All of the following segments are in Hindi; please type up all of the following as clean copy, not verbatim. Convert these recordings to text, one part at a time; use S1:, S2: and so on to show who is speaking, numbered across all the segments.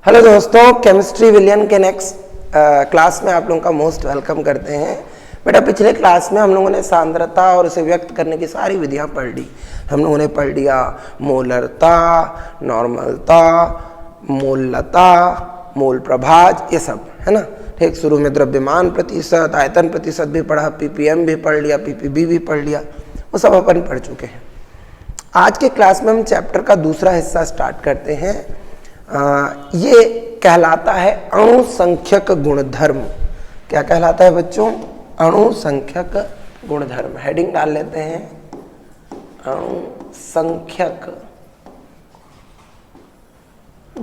S1: हेलो दोस्तों, केमिस्ट्री विलियन के नेक्स्ट क्लास में आप लोगों का मोस्ट वेलकम करते हैं। बेटा पिछले क्लास में हम लोगों ने सांद्रता और उसे व्यक्त करने की सारी विधियां पढ़ ली। हम लोगों ने पढ़ लिया मोलरता, नॉर्मलता, मोललता, मोल प्रभाज, ये सब है ना। ठीक, शुरू में द्रव्यमान प्रतिशत, आयतन प्रतिशत भी पढ़ा, पीपीएम भी पढ़ लिया, पीपीबी भी पढ़ लिया, वो सब अपन पढ़ चुके हैं। आज के क्लास में हम चैप्टर का दूसरा हिस्सा स्टार्ट करते हैं। ये कहलाता है अणुसंख्यक गुणधर्म। क्या कहलाता है बच्चों? अणुसंख्यक गुणधर्म। हेडिंग डाल लेते हैं, अणुसंख्यक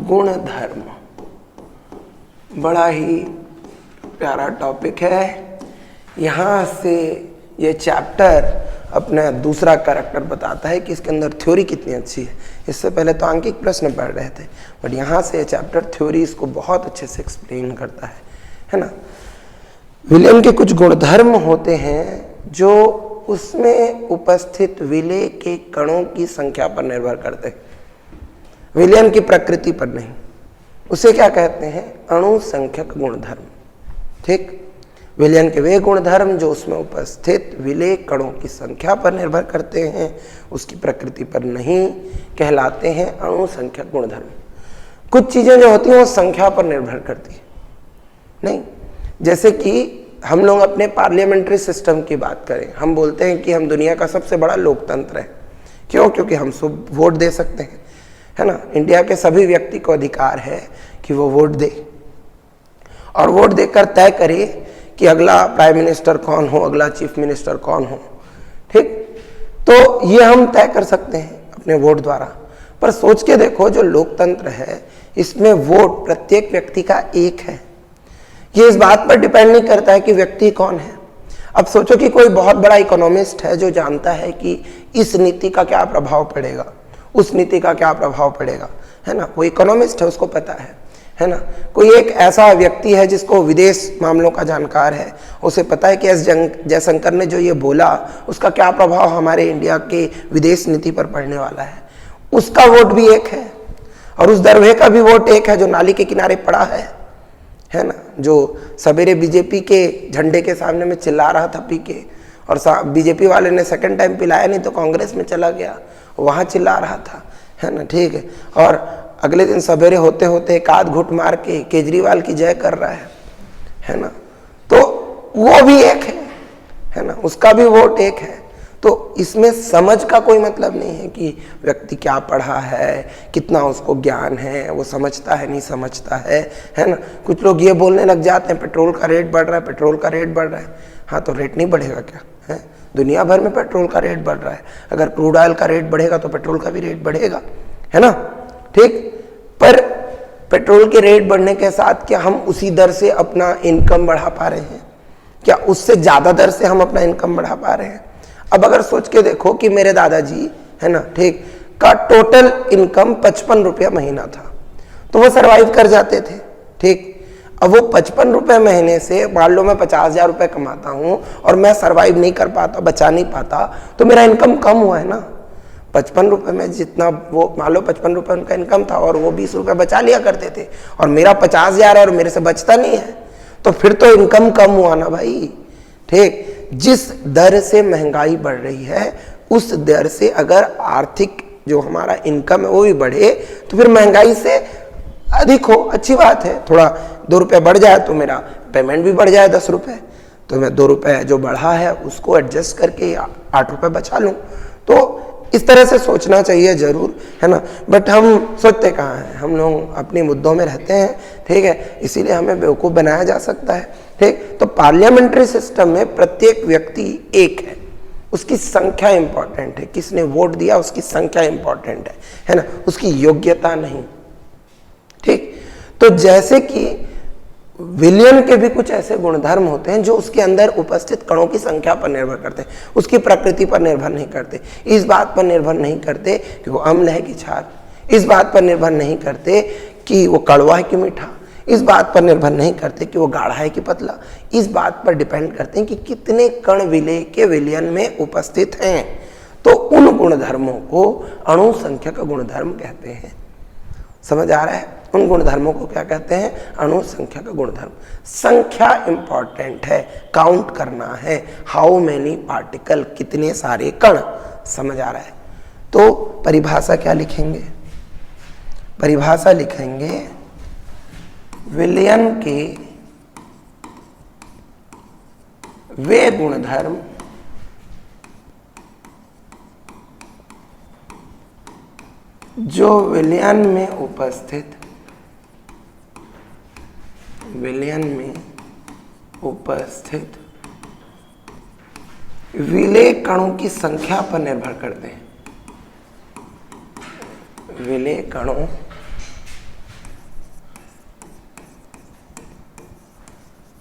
S1: गुणधर्म। बड़ा ही प्यारा टॉपिक है। यहाँ से ये चैप्टर अपना दूसरा कैरेक्टर बताता है कि इसके अंदर थ्योरी कितनी अच्छी है। इससे पहले तो आंकिक प्रश्न पढ़ रहे थे, बट यहाँ से ये चैप्टर थ्योरी इसको बहुत अच्छे से एक्सप्लेन करता है ना। विलियन के कुछ गुणधर्म होते हैं जो उसमें उपस्थित विलेय के कणों की संख्या पर निर्भर करते हैं, विलियन की प्रकृति पर नहीं। उसे क्या कहते हैं? अणुसंख्यक गुणधर्म। ठीक, विलियन के वे गुणधर्म जो उसमें उपस्थित विलेय कणों की संख्या पर निर्भर करते हैं, उसकी प्रकृति पर नहीं, कहलाते हैं अणुसंख्यक गुणधर्म। कुछ चीजें जो होती हैं वो संख्या पर निर्भर करती है नहीं। जैसे कि हम लोग अपने पार्लियामेंट्री सिस्टम की बात करें, हम बोलते हैं कि हम दुनिया का सबसे बड़ा लोकतंत्र है। क्यों? क्योंकि हम सब वोट दे सकते हैं, है ना। इंडिया के सभी व्यक्ति को अधिकार है कि वो वोट दे और वोट देकर तय करे कि अगला प्राइम मिनिस्टर कौन हो, अगला चीफ मिनिस्टर कौन हो। ठीक, तो ये हम तय कर सकते हैं अपने वोट द्वारा। पर सोच के देखो, जो लोकतंत्र है इसमें वोट प्रत्येक व्यक्ति का एक है। ये इस बात पर डिपेंड नहीं करता है कि व्यक्ति कौन है। अब सोचो कि कोई बहुत बड़ा इकोनॉमिस्ट है जो जानता है कि इस नीति का क्या प्रभाव पड़ेगा, उस नीति का क्या प्रभाव पड़ेगा, है ना। वो इकोनॉमिस्ट है, उसको पता है ना। कोई एक ऐसा व्यक्ति है जिसको विदेश मामलों का जानकार है, उसे पता है कि एस जयशंकर ने जो ये बोला उसका क्या प्रभाव हमारे इंडिया के विदेश नीति पर पड़ने वाला है। उसका वोट भी एक है और उस दरवे का भी वोट एक है जो नाली के किनारे पड़ा है ना, जो सवेरे बीजेपी के झंडे के सामने में चिल्ला रहा था पी के, और बीजेपी वाले ने सेकंड टाइम पिलाया नहीं तो कांग्रेस में चला गया, वहां चिल्ला रहा था, है ना। ठीक है, और अगले दिन सवेरे होते होते एक आध घुट मार के केजरीवाल की जय कर रहा है ना। तो वो भी एक है ना, उसका भी वोट एक है। तो इसमें समझ का कोई मतलब नहीं है कि व्यक्ति क्या पढ़ा है, कितना उसको ज्ञान है, वो समझता है नहीं समझता है ना। कुछ लोग ये बोलने लग जाते हैं पेट्रोल का रेट बढ़ रहा है, पेट्रोल का रेट बढ़ रहा है। हाँ, तो रेट नहीं बढ़ेगा क्या? है, दुनिया भर में पेट्रोल का रेट बढ़ रहा है। अगर क्रूड ऑयल का रेट बढ़ेगा तो पेट्रोल का भी रेट बढ़ेगा, है ना। ठीक, पर पेट्रोल के रेट बढ़ने के साथ क्या हम उसी दर से अपना इनकम बढ़ा पा रहे हैं? क्या उससे ज्यादा दर से हम अपना इनकम बढ़ा पा रहे हैं? अब अगर सोच के देखो कि मेरे दादाजी, है ना, ठीक, का टोटल इनकम 55 रुपया महीना था, तो वो सरवाइव कर जाते थे। ठीक, अब वो 55 रुपये महीने से मान लो मैं 50,000 रुपये कमाता हूं और मैं सरवाइव नहीं कर पाता, बचा नहीं पाता, तो मेरा इनकम कम हुआ है ना। 55 रुपये में जितना वो मान लो 55 रुपये उनका इनकम था और वो 20 रुपये बचा लिया करते थे, और मेरा 50,000 है और मेरे से बचता नहीं है, तो फिर तो इनकम कम हुआ ना भाई। ठीक, जिस दर से महंगाई बढ़ रही है उस दर से अगर आर्थिक जो हमारा इनकम है वो भी बढ़े तो फिर महंगाई से अधिक हो, अच्छी बात है। थोड़ा 2 रुपये बढ़ जाए तो मेरा पेमेंट भी बढ़ जाए 10 रुपये, तो मैं 2 रुपये जो बढ़ा है उसको एडजस्ट करके 8 रुपये बचा लूँ। तो इस तरह से सोचना चाहिए जरूर, है ना। बट हम सोचते कहाँ हैं, हम लोग अपने मुद्दों में रहते हैं। ठीक है, इसीलिए हमें बेवकूफ़ बनाया जा सकता है। ठीक, तो पार्लियामेंट्री सिस्टम में प्रत्येक व्यक्ति एक है, उसकी संख्या इंपॉर्टेंट है, किसने वोट दिया उसकी संख्या इंपॉर्टेंट है ना, उसकी योग्यता नहीं। ठीक, तो जैसे कि विलियन के भी कुछ ऐसे गुणधर्म होते हैं जो उसके अंदर उपस्थित कणों की संख्या पर निर्भर करते हैं, उसकी प्रकृति पर निर्भर नहीं करते। इस बात पर निर्भर नहीं करते कि वो अम्ल है कि क्षार, इस बात पर निर्भर नहीं करते कि वो कड़वा है कि मीठा, इस बात पर निर्भर नहीं करते कि वो गाढ़ा है कि पतला। इस बात पर डिपेंड करते हैं कि कितने कण विलेय के विलयन में उपस्थित हैं। तो उन गुणधर्मों को अणुसंख्यक गुणधर्म कहते हैं। समझ आ रहा है? उन गुणधर्मों को क्या कहते हैं? अणु संख्या का गुणधर्म। संख्या इंपॉर्टेंट है, काउंट करना है, हाउ मेनी पार्टिकल, कितने सारे कण, समझ आ रहा है? तो परिभाषा क्या लिखेंगे? परिभाषा लिखेंगे विलयन के वे गुणधर्म जो विलयन में उपस्थित विलेय कणों की संख्या पर निर्भर करते हैं। विलेय कणों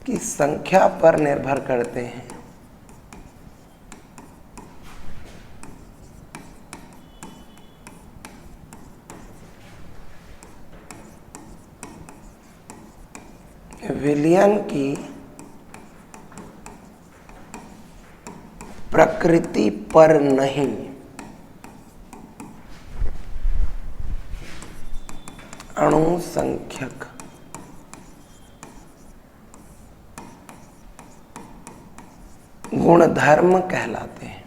S1: की संख्या पर निर्भर करते हैं। विलयन की प्रकृति पर नहीं, अणु संख्यक गुणधर्म कहलाते हैं।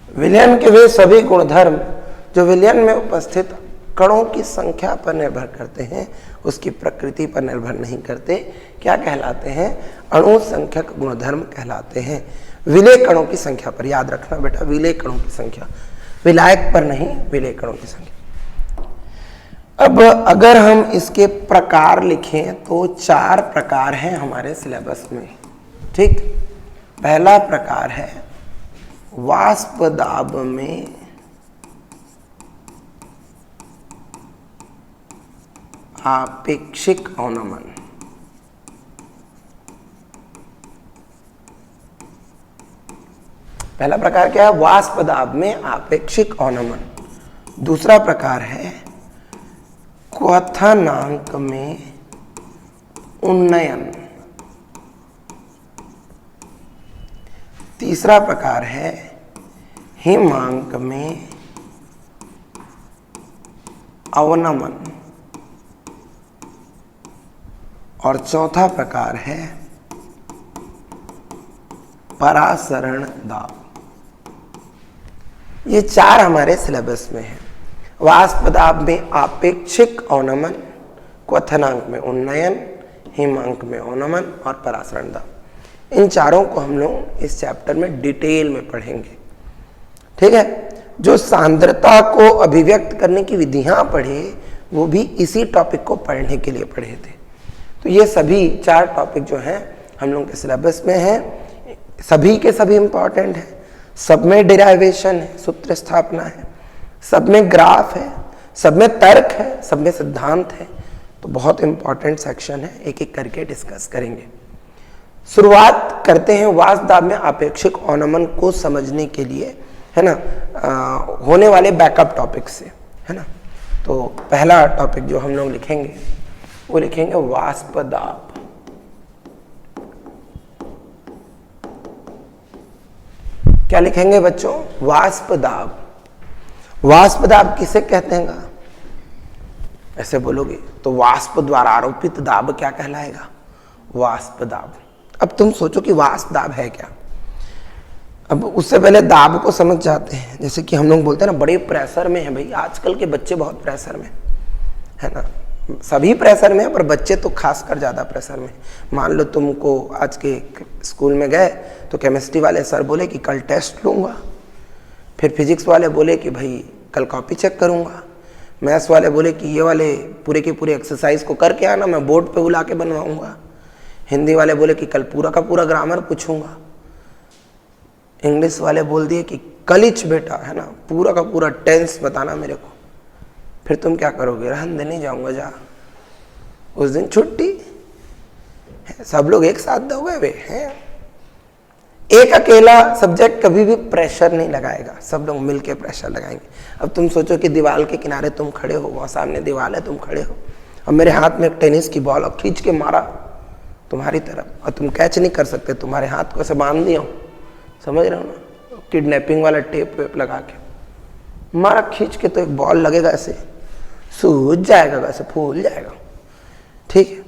S1: विलयन के वे सभी गुणधर्म जो विलयन में उपस्थित कणों की संख्या पर निर्भर करते हैं, उसकी प्रकृति पर निर्भर नहीं करते, क्या कहलाते हैं? अणु संख्यक गुणधर्म कहलाते हैं। विलेय कणों की संख्या पर, याद रखना बेटा, विलेय कणों की संख्या, विलायक पर नहीं, विलेय कणों की संख्या। अब अगर हम इसके प्रकार लिखें तो 4 प्रकार हैं हमारे सिलेबस में, ठीक। पहला प्रकार है वाष्प दाब में आपेक्षिक अवनमन। पहला प्रकार क्या है? वाष्प दाब में आपेक्षिक अवनमन। दूसरा प्रकार है क्वथनांक में उन्नयन। तीसरा प्रकार है हिमांक में अवनमन। और चौथा प्रकार है परासरण दाब। ये 4 हमारे सिलेबस में है। वाष्प दाब में आपेक्षिक अवनमन, क्वथनांक में उन्नयन, हिमांक में अवनमन और परासरण दाब। इन चारों को हम लोग इस चैप्टर में डिटेल में पढ़ेंगे, ठीक है। जो सांद्रता को अभिव्यक्त करने की विधियां पढ़े वो भी इसी टॉपिक को पढ़ने के लिए पढ़े थे। तो ये सभी 4 टॉपिक जो हैं हम लोग के सिलेबस में हैं, सभी के सभी इंपॉर्टेंट हैं। सब में डिराइवेशन है, सूत्र स्थापना है, सब में ग्राफ है, सब में तर्क है, सब में सिद्धांत है। तो बहुत इंपॉर्टेंट सेक्शन है, एक एक करके डिस्कस करेंगे। शुरुआत करते हैं वाष्प दाब में आपेक्षिक अवनमन को समझने के लिए, है ना, होने वाले बैकअप टॉपिक से, है ना। तो पहला टॉपिक जो हम लोग लिखेंगे वो लिखेंगे वाष्प दाब। क्या लिखेंगे बच्चों? वाष्प दाब। वाष्प दाब किसे कहते हैं? ऐसे बोलोगे तो वाष्प द्वारा आरोपित दाब क्या कहलाएगा? वाष्प दाब। अब तुम सोचो कि वाष्प दाब है क्या। अब उससे पहले दाब को समझ जाते हैं। जैसे कि हम लोग बोलते हैं ना, बड़े प्रेशर में है। भाई आजकल के बच्चे बहुत प्रेशर में है ना, सभी प्रेशर में है, पर बच्चे तो खासकर ज़्यादा प्रेशर में। मान लो तुमको आज के स्कूल में गए तो केमिस्ट्री वाले सर बोले कि कल टेस्ट लूँगा, फिर फिजिक्स वाले बोले कि भाई कल कॉपी चेक करूँगा, मैथ्स वाले बोले कि ये वाले पूरे के पूरे एक्सरसाइज को करके आना, मैं बोर्ड पे बुला के बनवाऊँगा, हिंदी वाले बोले कि कल पूरा का पूरा ग्रामर पूछूँगा, इंग्लिश वाले बोल दिए कि कलिच बेटा, है ना, पूरा का पूरा टेंस बताना मेरे को। फिर तुम क्या करोगे? रहन दे, नहीं जाऊंगा, जा, उस दिन छुट्टी। सब लोग एक साथ दोगे वे हैं। एक अकेला सब्जेक्ट कभी भी प्रेशर नहीं लगाएगा, सब लोग मिलके प्रेशर लगाएंगे। अब तुम सोचो कि दीवार के किनारे तुम खड़े हो, वहाँ सामने दीवार है, तुम खड़े हो, और मेरे हाथ में एक टेनिस की बॉल और खींच के मारा तुम्हारी तरफ, और तुम कैच नहीं कर सकते, तुम्हारे हाथ को ऐसे बांध दिया, समझ रहे हो ना, किडनैपिंग वाला टेप वेप लगा के, मारा खींच के तो एक बॉल लगेगा, ऐसे सूझ जाएगा, वैसे फूल जाएगा, ठीक है।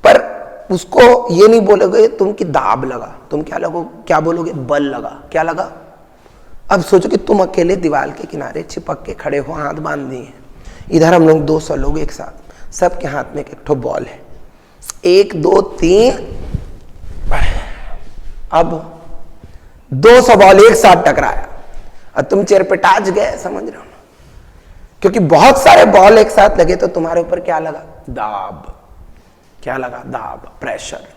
S1: पर उसको ये नहीं बोलोगे तुम कि दाब लगा, तुम क्या बोलोगे? बल लगा। क्या लगा? अब सोचो कि तुम अकेले दीवार के किनारे चिपक के खड़े हो, हाथ बांध दिए, इधर हम लोग 200 लोग एक साथ, सबके हाथ में एक ठो बॉल है, 1 2 3, अब 200 बॉल एक साथ टकराया और तुम चेयर पे टाच गए, समझ रहे हो ना? क्योंकि बहुत सारे बॉल एक साथ लगे तो तुम्हारे ऊपर क्या लगा? दाब। क्या लगा? दाब, प्रेशर।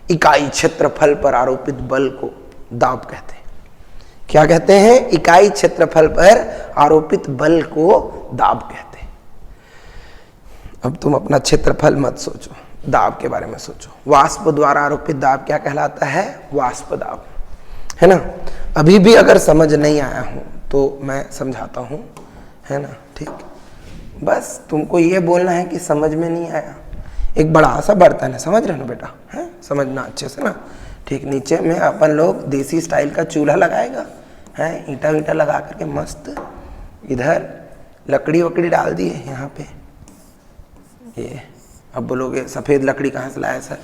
S1: इकाई क्षेत्रफल पर आरोपित बल को दाब कहते हैं। क्या कहते हैं? इकाई क्षेत्रफल पर आरोपित बल को दाब कहते हैं। अब तुम अपना क्षेत्रफल मत सोचो, दाब के बारे में सोचो। वाष्प द्वारा आरोपित दाब क्या कहलाता है? वाष्प दाब, है ना। अभी भी अगर समझ नहीं आया हूं तो मैं समझाता हूं, है ना, ठीक। बस तुमको ये बोलना है कि समझ में नहीं आया। एक बड़ा सा बर्तन है, समझ रहे हो ना बेटा, है, समझना अच्छे से ना, ठीक। नीचे में अपन लोग देसी स्टाइल का चूल्हा लगाएगा, है, ईंटा वींटा लगा करके मस्त, इधर लकड़ी वकड़ी डाल दी है यहाँ पे। ये अब बोलोगे सफ़ेद लकड़ी कहाँ से लाया सर?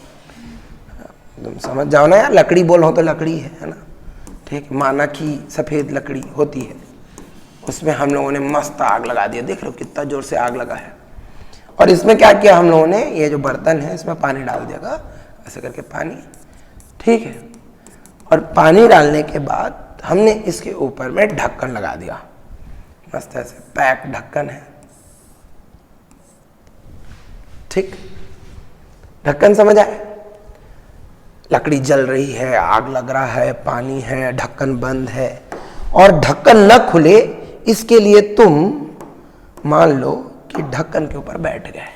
S1: तुम समझ जाओ ना यार, लकड़ी बोलो तो लकड़ी है ना, ठीक। माना कि सफ़ेद लकड़ी होती है, उसमें हम लोगों ने मस्त आग लगा दिया। देख लो कितना जोर से आग लगा है। और इसमें क्या किया हम लोगों ने? ये जो बर्तन है इसमें पानी डाल दिया, ऐसे करके पानी, ठीक है। और पानी डालने के बाद हमने इसके ऊपर में ढक्कन लगा दिया, मस्त ऐसे पैक ढक्कन है, ठीक। ढक्कन समझ आए? लकड़ी जल रही है, आग लग रहा है, पानी है, ढक्कन बंद है, और ढक्कन न खुले इसके लिए तुम मान लो कि ढक्कन के ऊपर बैठ गए।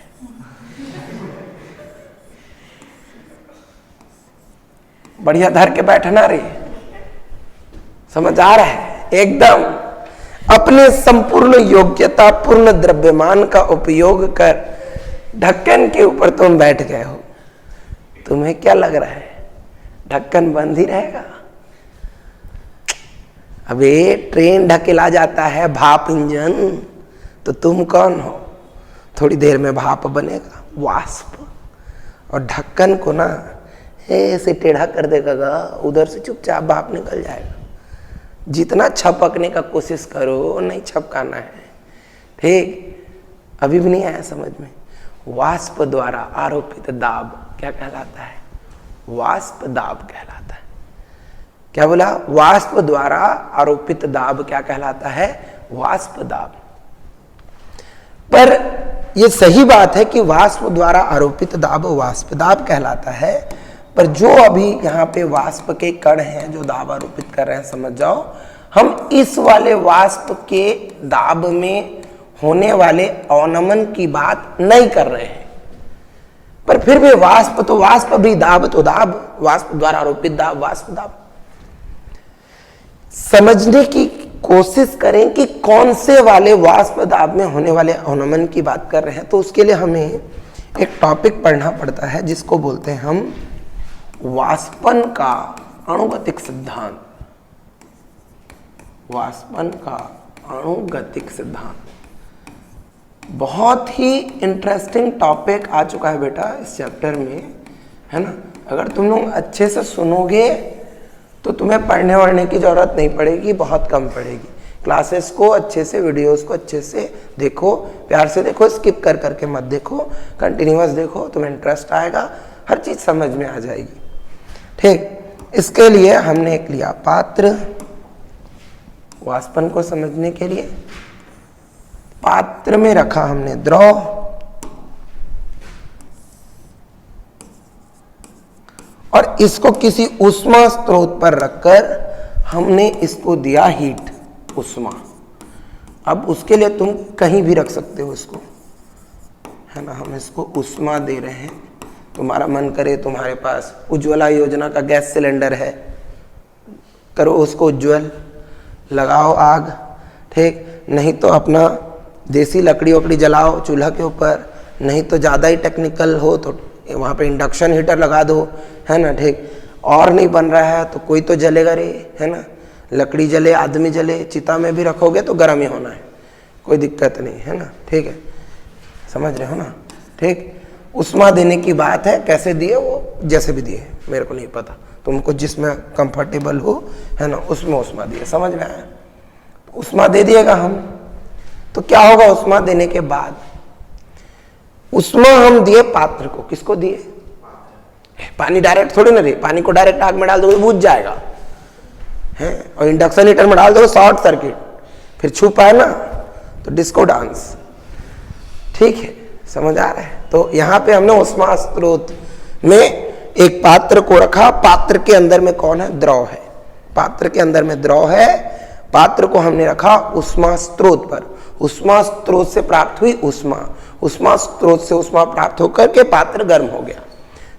S1: बढ़िया धर के बैठना रे, समझ आ रहा है? एकदम अपने संपूर्ण योग्यता पूर्ण द्रव्यमान का उपयोग कर ढक्कन के ऊपर तुम बैठ गए हो। तुम्हें क्या लग रहा है? ढक्कन बंद ही रहेगा? अबे ट्रेन ढकेला जाता है, भाप इंजन, तो तुम कौन हो? थोड़ी देर में भाप बनेगा, वाष्प, और ढक्कन को ना ऐसे टेढ़ा कर देगा, उधर से चुपचाप भाप निकल जाएगा। जितना छपकने का कोशिश करो, नहीं छपकाना है, ठीक। अभी भी नहीं आया समझ में? वाष्प द्वारा आरोपित दाब क्या कहलाता है? वाष्प दाब कहलाता है। क्या बोला? वाष्प द्वारा आरोपित दाब क्या कहलाता है? वाष्प दाब। पर यह सही बात है कि वाष्प द्वारा आरोपित दाब वाष्प दाब कहलाता है, पर जो अभी यहाँ पे वाष्प के कण हैं जो दाब आरोपित कर रहे हैं, समझ जाओ, हम इस वाले वाष्प के दाब में होने वाले अवनमन की बात नहीं कर रहे हैं। पर फिर भी वाष्प तो वाष्प, भी दाब तो दाब, वाष्प द्वारा आरोपित दाब वाष्प दाब। समझने की कोशिश करें कि कौन से वाले वाष्प दाब में होने वाले अवनमन की बात कर रहे हैं। तो उसके लिए हमें एक टॉपिक पढ़ना पड़ता है जिसको बोलते हैं हम वाष्पन का अणुगतिक सिद्धांत। वाष्पन का अणुगतिक सिद्धांत बहुत ही इंटरेस्टिंग टॉपिक आ चुका है बेटा इस चैप्टर में, है ना। अगर तुम लोग अच्छे से सुनोगे तो तुम्हें पढ़ने वढ़ने की जरूरत नहीं पड़ेगी, बहुत कम पड़ेगी। क्लासेस को अच्छे से, वीडियोस को अच्छे से देखो, प्यार से देखो, स्किप कर करके मत देखो, कंटिन्यूअस देखो, तुम्हें इंटरेस्ट आएगा, हर चीज समझ में आ जाएगी, ठीक। इसके लिए हमने एक लिया पात्र। वाष्पन को समझने के लिए पात्र में रखा हमने द्रव, और इसको किसी ऊष्मा स्रोत पर रखकर हमने इसको दिया हीट, ऊष्मा। अब उसके लिए तुम कहीं भी रख सकते हो इसको, है ना। हम इसको ऊष्मा दे रहे हैं। तुम्हारा मन करे, तुम्हारे पास उज्ज्वला योजना का गैस सिलेंडर है, करो उसको उज्ज्वल, लगाओ आग, ठीक। नहीं तो अपना देसी लकड़ी वकड़ी जलाओ चूल्हा के ऊपर, नहीं तो ज़्यादा ही टेक्निकल हो तो वहाँ पे इंडक्शन हीटर लगा दो, है ना, ठीक। और नहीं बन रहा है तो कोई तो जलेगा रे, है ना। लकड़ी जले, आदमी जले, चिता में भी रखोगे तो गर्म ही होना है, कोई दिक्कत नहीं है ना, ठीक है, समझ रहे हो ना, ठीक। उष्मा देने की बात है, कैसे दिए वो जैसे भी दिए मेरे को नहीं पता, तुमको जिसमें कंफर्टेबल हो, है ना, उसमें उष्मा दिए, समझ में आया। उष्मा दे दिएगा हम, तो क्या होगा उष्मा देने के बाद, उष्मा हम दिए पात्र को, किसको दिए, पानी डायरेक्ट थोड़ी ना दिए, पानी को डायरेक्ट आग में डाल दोगे बुझ जाएगा है, और इंडक्शन हीटर में डाल दोगे शॉर्ट सर्किट, फिर छू पाए ना तो डिस्को डांस, ठीक है, समझ आ रहा है। तो यहाँ पे हमने उष्मा स्रोत में एक पात्र को रखा, पात्र के अंदर में कौन है, द्रव है, पात्र के अंदर में द्रव है, पात्र को हमने रखा उष्मा स्रोत पर, उष्मा स्रोत से प्राप्त हुई उष्मा, उष्मा स्रोत से उष्मा प्राप्त होकर के पात्र गर्म हो गया।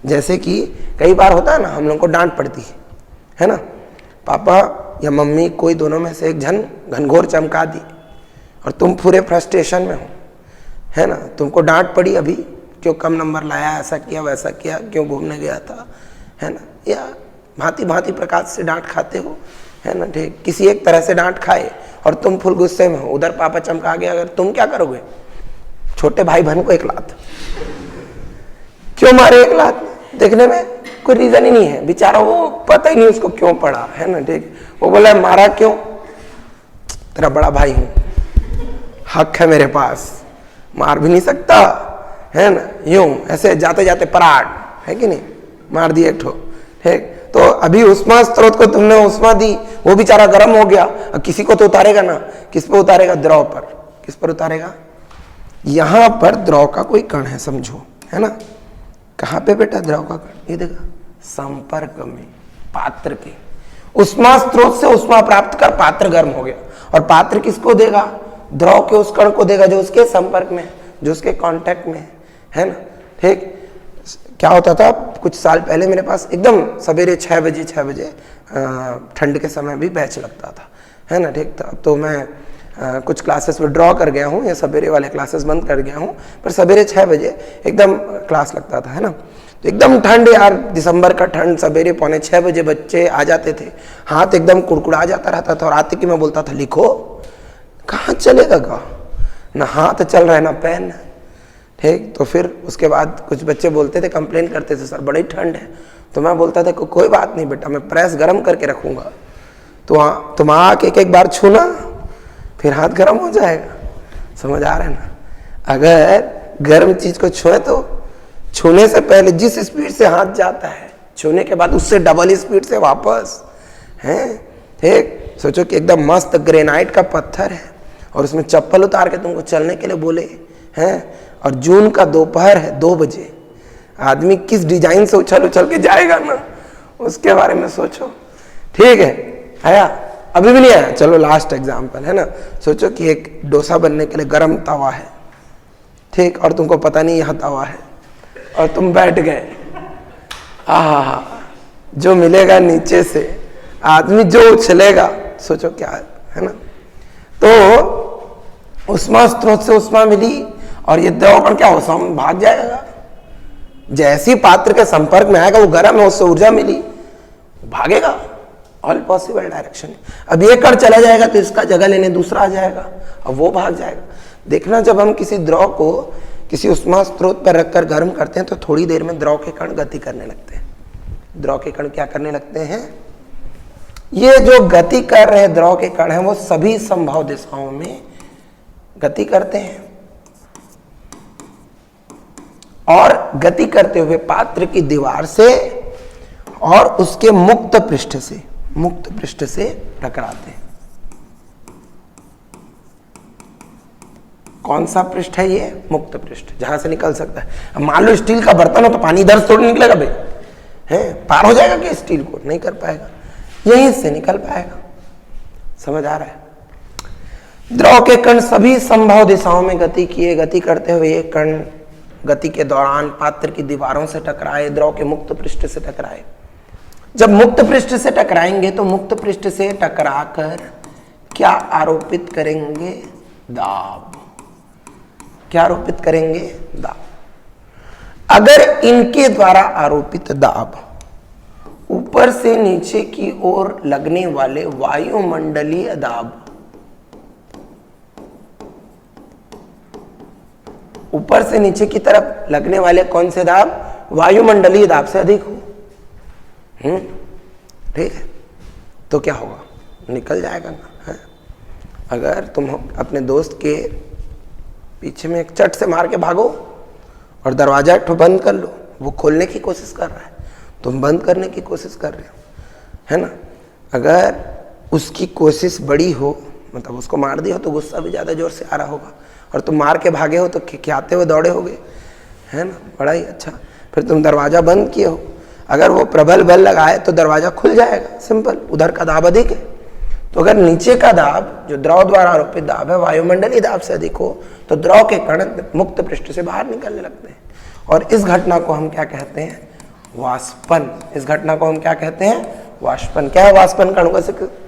S1: जैसे कि कई बार होता है ना, हम लोग को डांट पड़ती है ना, पापा या मम्मी कोई दोनों में से एक जन घनघोर चमका दी और तुम पूरे फ्रस्ट्रेशन में हो, है ना, तुमको डांट पड़ी अभी, क्यों कम नंबर लाया, ऐसा किया वैसा किया, क्यों घूमने गया था, है ना, या भांति भांति प्रकार से डांट खाते हो, है ना, ठीक, किसी एक तरह से डांट खाए और तुम फुल गुस्से में हो, उधर पापा चमका गया, अगर तुम क्या करोगे, छोटे भाई बहन को एक लात, क्यों मारे एक लात, देखने में कोई रीजन ही नहीं है, बेचारा वो पता ही नहीं उसको क्यों पड़ा, है ना, ठीक, वो बोला मारा क्यों, तेरा बड़ा भाई हूं, हक है मेरे पास, मार भी नहीं सकता, है ना, यूं ऐसे जाते जाते पराठ, है कि नहीं, मार दिए ठो, ठीक। तो अभी उष्मा स्रोत को तुमने उष्मा दी, वो बेचारा गर्म हो गया, और किसी को तो उतारेगा ना, किस पे उतारेगा, द्रव पर, किस पर उतारेगा, यहां पर द्रव का कोई कण है, समझो, है ना, कहां पे बेटा द्रव का कण, ये देखा, संपर्क में, पात्र के, उष्मा स्रोत से उष्मा प्राप्त कर पात्र गर्म हो गया, और पात्र किसको देगा, द्रव के उस कण को देगा जो उसके संपर्क में, जो उसके कांटेक्ट में है ना, ठीक। क्या होता था कुछ साल पहले मेरे पास एकदम सवेरे 6 बजे ठंड के समय भी बैच लगता था, है ना, ठीक। तो मैं कुछ क्लासेस विड्रॉ कर गया हूँ, या सवेरे वाले क्लासेस बंद कर गया हूँ, पर सवेरे 6 बजे एकदम क्लास लगता था, है ना, तो एकदम ठंड यार, दिसंबर का ठंड, सवेरे 5:45 बजे बच्चे आ जाते थे, हाथ एकदम कुड़कुड़ा जाता रहता था, और आते कि मैं बोलता था लिखो, कहाँ चलेगा गा, ना हाथ चल रहा है ना पेन, ठीक। तो फिर उसके बाद कुछ बच्चे बोलते थे, कंप्लेन करते थे, सर बड़ी ठंड है, तो मैं बोलता था कोई बात नहीं बेटा, मैं प्रेस गर्म करके रखूंगा, तो तुम आके एक बार छूना, फिर हाथ गर्म हो जाएगा, समझ आ रहा है ना। अगर गर्म चीज को छुए तो छूने से पहले जिस स्पीड से हाथ जाता है, छूने के बाद उससे डबल स्पीड से वापस, है, ठीक। सोचो कि एकदम मस्त ग्रेनाइट का पत्थर है, और उसमें चप्पल उतार के तुमको चलने के लिए बोले हैं, और जून का दोपहर है 2 बजे, आदमी किस डिजाइन से उछल उछल के जाएगा ना, उसके बारे में सोचो, ठीक है। आया, अभी भी नहीं आया, चलो लास्ट एग्जाम्पल, है ना, सोचो कि एक डोसा बनने के लिए गर्म तवा है, ठीक, और तुमको पता नहीं यहाँ तवा है, और तुम बैठ गए, आहा, जो मिलेगा नीचे से, आदमी जो उछलेगा, सोचो क्या है ना। तो उष्मा स्रोत से उष्मा मिली, और ये द्रव कण क्या हो, भाग जाएगा, जैसी पात्र के संपर्क में आएगा वो गर्म है, उससे ऊर्जा मिली, भागेगा ऑल पॉसिबल डायरेक्शन। अब ये कण चला जाएगा तो इसका जगह लेने दूसरा आ जाएगा, अब वो भाग जाएगा। देखना, जब हम किसी द्रव को किसी उष्मा स्रोत पर रखकर गर्म करते हैं तो थोड़ी देर में द्रव के कण गति करने लगते हैं। द्रव के कण क्या करने लगते हैं, ये जो गति कर रहे द्रव के कण हैं वो सभी संभव दिशाओं में गति करते हैं, और गति करते हुए पात्र की दीवार से और उसके मुक्त पृष्ठ से टकराते हैं। कौन सा पृष्ठ है ये, मुक्त पृष्ठ, जहां से निकल सकता है। अब मान लो स्टील का बर्तन हो तो पानी इधर से थोड़ी निकलेगा भाई, है, पार हो जाएगा कि स्टील को नहीं कर पाएगा, यहीं से निकल पाएगा, समझ आ रहा है। द्रव के कण सभी संभव दिशाओं में गति किए, गति करते हुए ये कण गति के दौरान पात्र की दीवारों से टकराए, द्रव के मुक्त पृष्ठ से टकराए। जब मुक्त पृष्ठ से टकराएंगे तो मुक्त पृष्ठ से टकराकर क्या आरोपित करेंगे, दाब। क्या आरोपित करेंगे, दाब। अगर इनके द्वारा आरोपित दाब ऊपर से नीचे की ओर लगने वाले वायुमंडलीय दाब, ऊपर से नीचे की तरफ लगने वाले कौन से दाब? वायुमंडलीय दाब से अधिक हो। ठीक है, तो क्या होगा? निकल जाएगा ना, है? अगर तुम अपने दोस्त के पीछे में एक चट से मार के भागो और दरवाजा बंद कर लो, वो खोलने की कोशिश कर रहा है, तुम बंद करने की कोशिश कर रहे हो, है ना? अगर उसकी कोशिश बड़ी हो, मतलब उसको मार दिया हो, तो गुस्सा भी ज़्यादा जोर से आ रहा होगा, और तुम मार के भागे हो तो खियाते हुए दौड़े होगे, है ना? बड़ा ही अच्छा। फिर तुम दरवाज़ा बंद किए हो, अगर वो प्रबल बल लगाए तो दरवाज़ा खुल जाएगा, सिंपल। उधर का दाब अधिक है। तो अगर नीचे का दाब, जो द्रव द्वारा आरोपित दाब है, वायुमंडलीय दाब से अधिक हो, तो द्रव के कण मुक्त पृष्ठ से बाहर निकलने लगते हैं, और इस घटना को हम क्या कहते हैं? वाष्पन। इस घटना को हम क्या कहते हैं? वाष्पन। क्या है वाष्पन का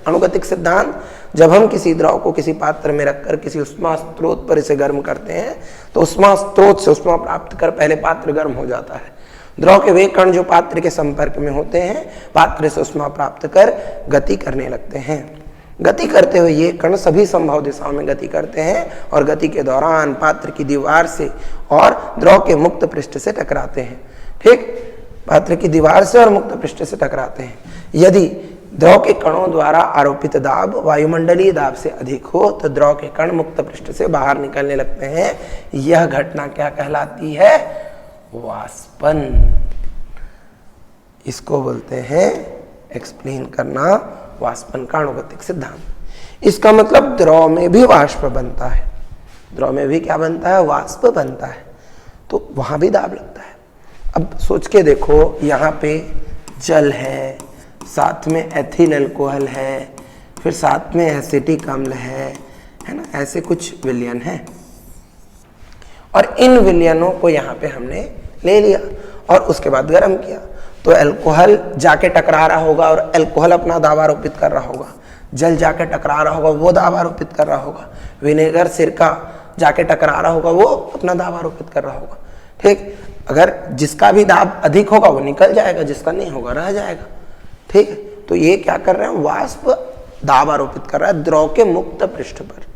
S1: अणुगतिक सिद्धांत? जब हम किसी द्रव को किसी पात्र में रखकर किसी उष्मा स्रोत पर इसे गर्म करते हैं, तो उष्मा स्रोत से उष्मा प्राप्त कर पहले पात्र गर्म हो जाता है। द्रव के वे कण जो पात्र के संपर्क में होते हैं, पात्र से उष्मा प्राप्त कर गति करने लगते हैं। गति करते हुए ये कण सभी संभव दिशाओं में गति करते हैं, और गति के दौरान पात्र की दीवार से और द्रव के मुक्त पृष्ठ से टकराते हैं। ठीक, पात्र की दीवार से और मुक्त पृष्ठ से टकराते हैं। यदि द्रव के कणों द्वारा आरोपित दाब वायुमंडलीय दाब से अधिक हो, तो द्रव के कण मुक्त पृष्ठ से बाहर निकलने लगते हैं। यह घटना क्या कहलाती है? वाष्पन। इसको बोलते हैं एक्सप्लेन करना, वाष्पन का अणुगतिक सिद्धांत। इसका मतलब द्रव में भी वाष्प बनता है, द्रव में भी क्या बनता है? वाष्प बनता है, तो वहां भी दाब लगता है। अब सोच के देखो, यहाँ पे जल है, साथ में एथिल अल्कोहल है, फिर साथ में एसिटिक अम्ल है ना? ऐसे कुछ विलयन हैं, और इन विलयनों को यहाँ पे हमने ले लिया और उसके बाद गर्म किया, तो अल्कोहल जाके टकरा रहा होगा और अल्कोहल अपना दाब आरोपित कर रहा होगा, जल जाके टकरा रहा होगा, वो दाब आरोपित कर रहा होगा, विनेगर सिरका जाके टकरा रहा होगा, वो अपना दाब आरोपित कर रहा होगा। ठीक, अगर जिसका भी दाब अधिक होगा वो निकल जाएगा, जिसका नहीं होगा रह जाएगा। ठीक है, तो ये क्या कर रहे हैं? वाष्प दाब आरोपित कर रहा है द्रव के मुक्त पृष्ठ पर।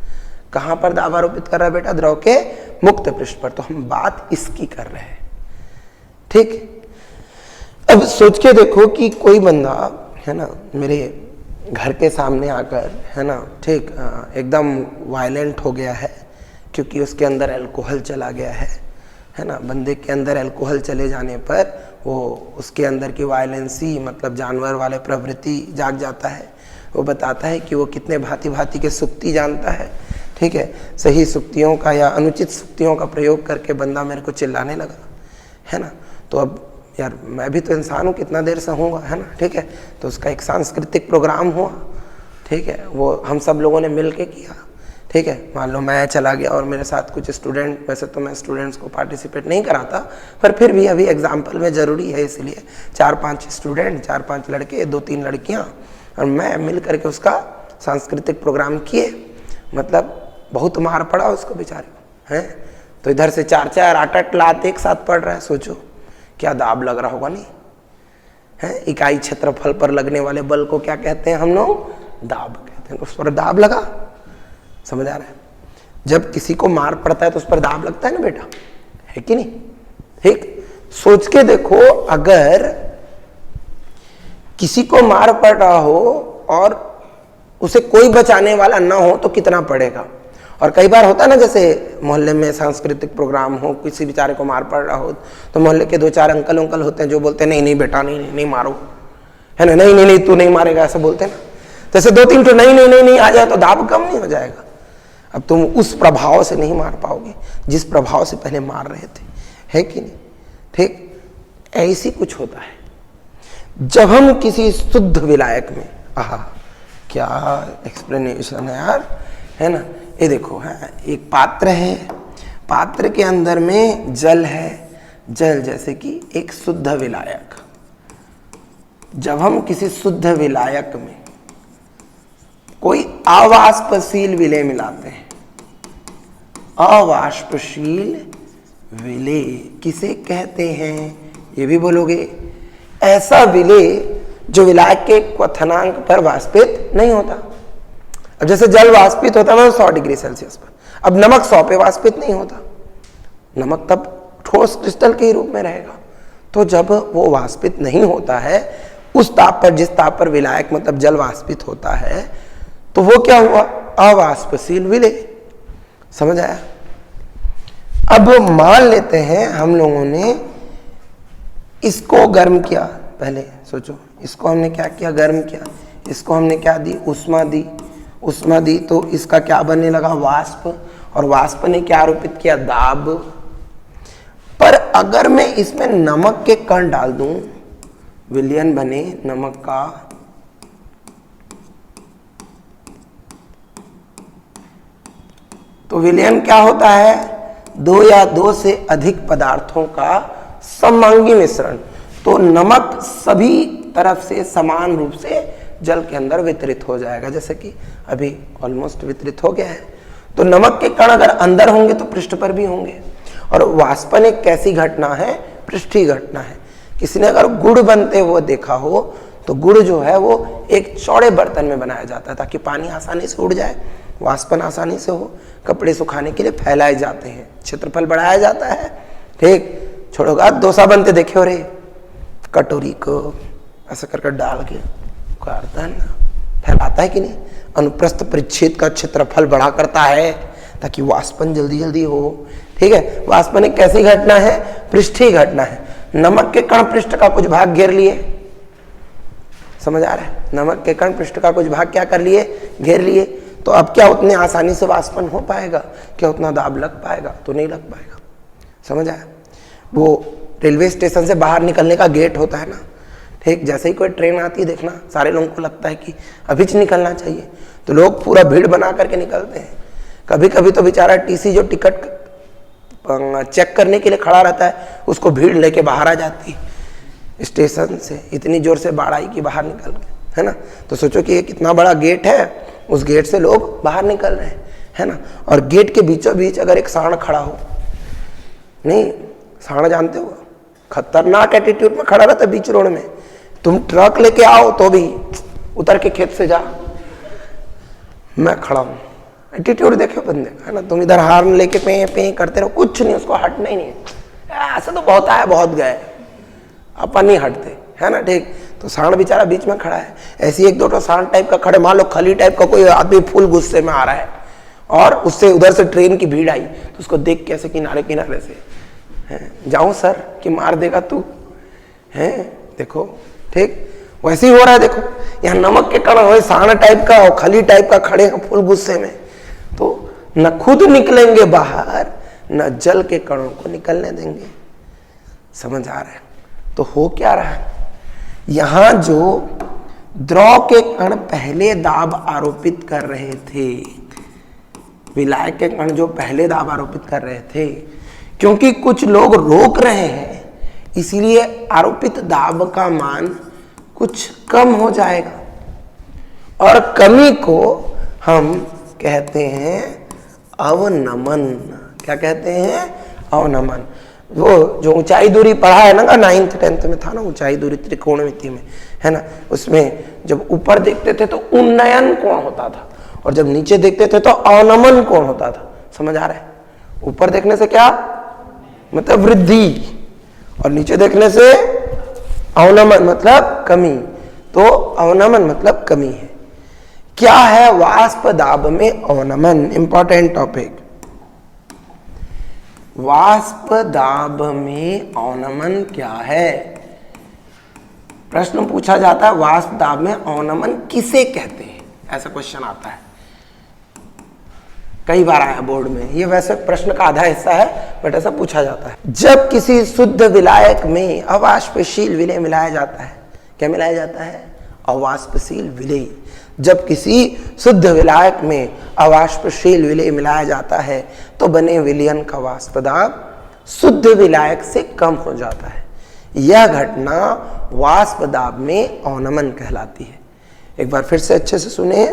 S1: कहां पर दाब आरोपित कर रहा है बेटा? द्रव के मुक्त पृष्ठ पर। तो हम बात इसकी कर रहे हैं। ठीक, अब सोच के देखो कि कोई बंदा, है ना, मेरे घर के सामने आकर, है ना, ठीक, एकदम वायलेंट हो गया है, क्योंकि उसके अंदर अल्कोहल चला गया है ना? बंदे के अंदर अल्कोहल चले जाने पर वो उसके अंदर की वायलेंसी, मतलब जानवर वाले प्रवृत्ति जाग जाता है। वो बताता है कि वो कितने भांति भांति के सुक्ति जानता है। ठीक है, सही सुक्तियों का या अनुचित सुक्तियों का प्रयोग करके बंदा मेरे को चिल्लाने लगा, है ना? तो अब यार मैं भी तो इंसान हूँ, कितना देर से हूँगा, है ना? ठीक है, तो उसका एक सांस्कृतिक प्रोग्राम हुआ। ठीक है, वो हम सब लोगों ने मिल के किया। ठीक है, मान लो मैं चला गया और मेरे साथ कुछ स्टूडेंट, वैसे तो मैं स्टूडेंट्स को पार्टिसिपेट नहीं कराता, पर फिर भी अभी एग्जाम्पल में ज़रूरी है, इसलिए 4-5 स्टूडेंट, 4-5 लड़के, 2-3 लड़कियाँ और मैं मिल करके उसका सांस्कृतिक प्रोग्राम किए। मतलब बहुत मार पड़ा उसको बेचारे को, हैं? तो इधर से 4-4, 8-8 लात एक साथ पड़ रहा है। सोचो क्या दाब लग रहा होगा, नहीं है? इकाई क्षेत्रफल पर लगने वाले बल को क्या कहते हैं हम लोग? दाब कहते हैं। उस पर दाब लगा, समझ आ रहा है? जब किसी को मार पड़ता है तो उस पर दाब लगता है ना बेटा, है कि नहीं? ठीक, सोच के देखो, अगर किसी को मार पड़ रहा हो और उसे कोई बचाने वाला ना हो तो कितना पड़ेगा। और कई बार होता है ना, जैसे मोहल्ले में सांस्कृतिक प्रोग्राम हो, किसी बेचारे को मार पड़ रहा हो, तो मोहल्ले के 2-4 अंकल होते हैं जो बोलते हैं नहीं नहीं बेटा, नहीं नहीं मारो, है ना, नहीं नहीं नहीं तू नहीं मारेगा, ऐसा बोलते हैं ना। जैसे 2-3 तो नहीं नहीं नहीं नहीं आ जाए तो दाब कम नहीं हो जाएगा। अब तुम उस प्रभाव से नहीं मार पाओगे जिस प्रभाव से पहले मार रहे थे, है कि नहीं? ठीक, ऐसी कुछ होता है जब हम किसी शुद्ध विलायक में, आहा क्या एक्सप्लेनेशन है यार, है ना? ये देखो, है एक पात्र है, पात्र के अंदर में जल है, जल जैसे कि एक शुद्ध विलायक। जब हम किसी शुद्ध विलायक में कोई अवाष्पशील विलेय मिलाते हैं, अवाष्पशील विलेय किसे कहते हैं ये भी बोलोगे? ऐसा विलेय जो विलायक के क्वथनांक पर वाष्पित नहीं होता। अब जैसे जल वाष्पित होता है 100 डिग्री सेल्सियस पर, अब नमक 100 पे वाष्पित नहीं होता, नमक तब ठोस क्रिस्टल के ही रूप में रहेगा। तो जब वो वाष्पित नहीं होता है उस ताप पर, जिस ताप पर विलायक मतलब जल वाष्पित होता है, तो वो क्या हुआ, अवाष्पशील विलेय। समझ आया? अब मान लेते हैं हम लोगों ने इसको गर्म किया, पहले सोचो इसको हमने क्या किया, गर्म किया, इसको हमने क्या दी, उष्मा दी, उष्मा दी तो इसका क्या बनने लगा, वाष्प, और वाष्प ने क्या आरोपित किया, दाब। पर अगर मैं इसमें नमक के कण डाल दूं, विलयन बने नमक का, तो विलयन क्या होता है, दो या दो से अधिक पदार्थों का समांगी मिश्रण। तो नमक सभी तरफ से समान रूप से जल के अंदर वितरित हो जाएगा, जैसे कि अभी ऑलमोस्ट वितरित हो गया है। तो नमक के कण अगर अंदर होंगे तो पृष्ठ पर भी होंगे। और वाष्पन एक कैसी घटना है, पृष्ठीय घटना है। किसी ने अगर गुड़ बनते हुए देखा हो तो गुड़ जो है वो एक चौड़े बर्तन में बनाया जाता है ताकि पानी आसानी से उड़ जाए, वाष्पन आसानी से हो। कपड़े सुखाने के लिए फैलाए जाते हैं, क्षेत्रफल बढ़ाया जाता है। ठीक, छोड़ो, आप डोसा बनते देखे हो रे, कटोरी को ऐसा कर डाल के करता है ना, फैलाता है कि नहीं, अनुप्रस्थ परिच्छेद का क्षेत्रफल बढ़ा करता है ताकि वाष्पन जल्दी जल्दी हो। ठीक है, वाष्पन एक कैसी घटना है, पृष्ठीय घटना है। नमक के कण पृष्ठ का कुछ भाग घेर लिए, समझ आ रहा है, नमक के कण पृष्ठ का कुछ भाग क्या कर लिए, घेर लिए। तो अब क्या उतने आसानी से वाष्पन हो पाएगा, क्या उतना दाब लग पाएगा, तो नहीं लग पाएगा। समझ आया? वो रेलवे स्टेशन से बाहर निकलने का गेट होता है ना, ठीक, जैसे ही कोई ट्रेन आती है देखना सारे लोगों को लगता है कि अभी निकलना चाहिए, तो लोग पूरा भीड़ बना करके निकलते हैं। कभी कभी तो बेचारा टीसी जो टिकट चेक करने के लिए खड़ा रहता है उसको भीड़ लेके बाहर आ जाती है स्टेशन से, इतनी जोर से बाढ़ आई कि बाहर निकल गए, है ना। तो सोचो कि ये कितना बड़ा गेट है, उस गेट से लोग बाहर निकल रहे हैं, है ना। और गेट के बीचों बीच अगर एक सांड खड़ा हो, नहीं सांड जानते हो, खतरनाक एटीट्यूड में खड़ा रहता है बीच रोड में, तुम ट्रक लेके आओ तो भी उतर के खेत से जा, मैं खड़ा हूं, एटीट्यूड देखो बंदे, है ना। तुम इधर हार्न लेके पे पे करते रहो, कुछ नहीं, उसको हटना ही नहीं है। ऐसा तो बहुत आया बहुत गए, अपन नहीं हटते, है ना। ठीक, तो सांड बेचारा बीच में खड़ा है। ऐसी एक दो सांड टाइप का खड़े, मान लो खली टाइप का कोई आदमी फुल गुस्से में आ रहा है और उससे उधर से ट्रेन की भीड़ आई, तो उसको देख के ऐसे किनारे किनारे से जाऊं सर कि मार देगा तू, है, देखो। ठीक, वैसे ही हो रहा है। देखो यहाँ नमक के कण हो, सांड टाइप का और खली टाइप का खड़े हैं फुल गुस्से में, तो न खुद निकलेंगे बाहर न जल के कणों को निकलने देंगे। समझ आ रहा है? तो हो क्या रहा है, यहां जो द्रव के कण पहले दाब आरोपित कर रहे थे, विलायक के कण जो पहले दाब आरोपित कर रहे थे, क्योंकि कुछ लोग रोक रहे हैं इसीलिए आरोपित दाब का मान कुछ कम हो जाएगा, और कमी को हम कहते हैं अवनमन। क्या कहते हैं? अवनमन। वो जो ऊंचाई दूरी पढ़ा है ना, 9th 10th में था ना, ऊंचाई दूरी त्रिकोणमिति में, है ना। उसमें जब ऊपर देखते थे तो उन्नयन कोण होता था और जब नीचे देखते थे तो अवनमन कोण होता था। समझ आ रहा है? ऊपर देखने से क्या मतलब वृद्धि और नीचे देखने से अवनमन मतलब कमी। तो अवनमन मतलब कमी है। क्या है वाष्प दाब में अवनमन? Important topic. वाष्प दाब में अवनमन क्या है? प्रश्न पूछा जाता है वाष्प दाब में अवनमन किसे कहते हैं, ऐसा क्वेश्चन आता है, कई बार आया बोर्ड में। ये वैसे प्रश्न का आधा हिस्सा है बट ऐसा पूछा जाता है। जब किसी शुद्ध विलायक में अवाष्पशील विलेय मिलाया जाता है, क्या मिलाया जाता है? अवाष्पशील विलेय। जब किसी शुद्ध विलायक में अवाष्पशील विलेय मिलाया जाता है तो बने विलयन का वाष्प दाब शुद्ध विलायक से कम हो जाता है। यह घटना वाष्प दाब में अवनमन कहलाती है। एक बार फिर से अच्छे से सुने।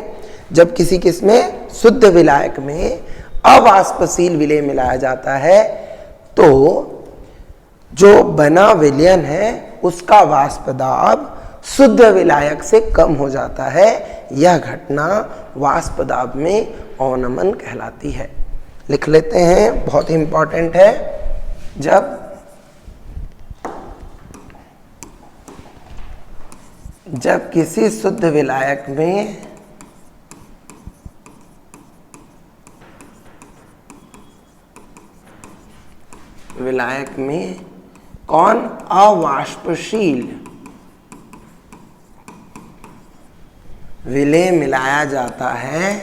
S1: जब किसी किसमें शुद्ध विलायक में अवाष्पशील विलेय मिलाया जाता है तो जो बना विलयन है उसका वाष्प दाब शुद्ध विलायक से कम हो जाता है, यह घटना वाष्प दाब में अवनमन कहलाती है। लिख लेते हैं, बहुत ही इंपॉर्टेंट है। जब किसी शुद्ध विलायक में कौन अवाष्पशील विलेय मिलाया जाता है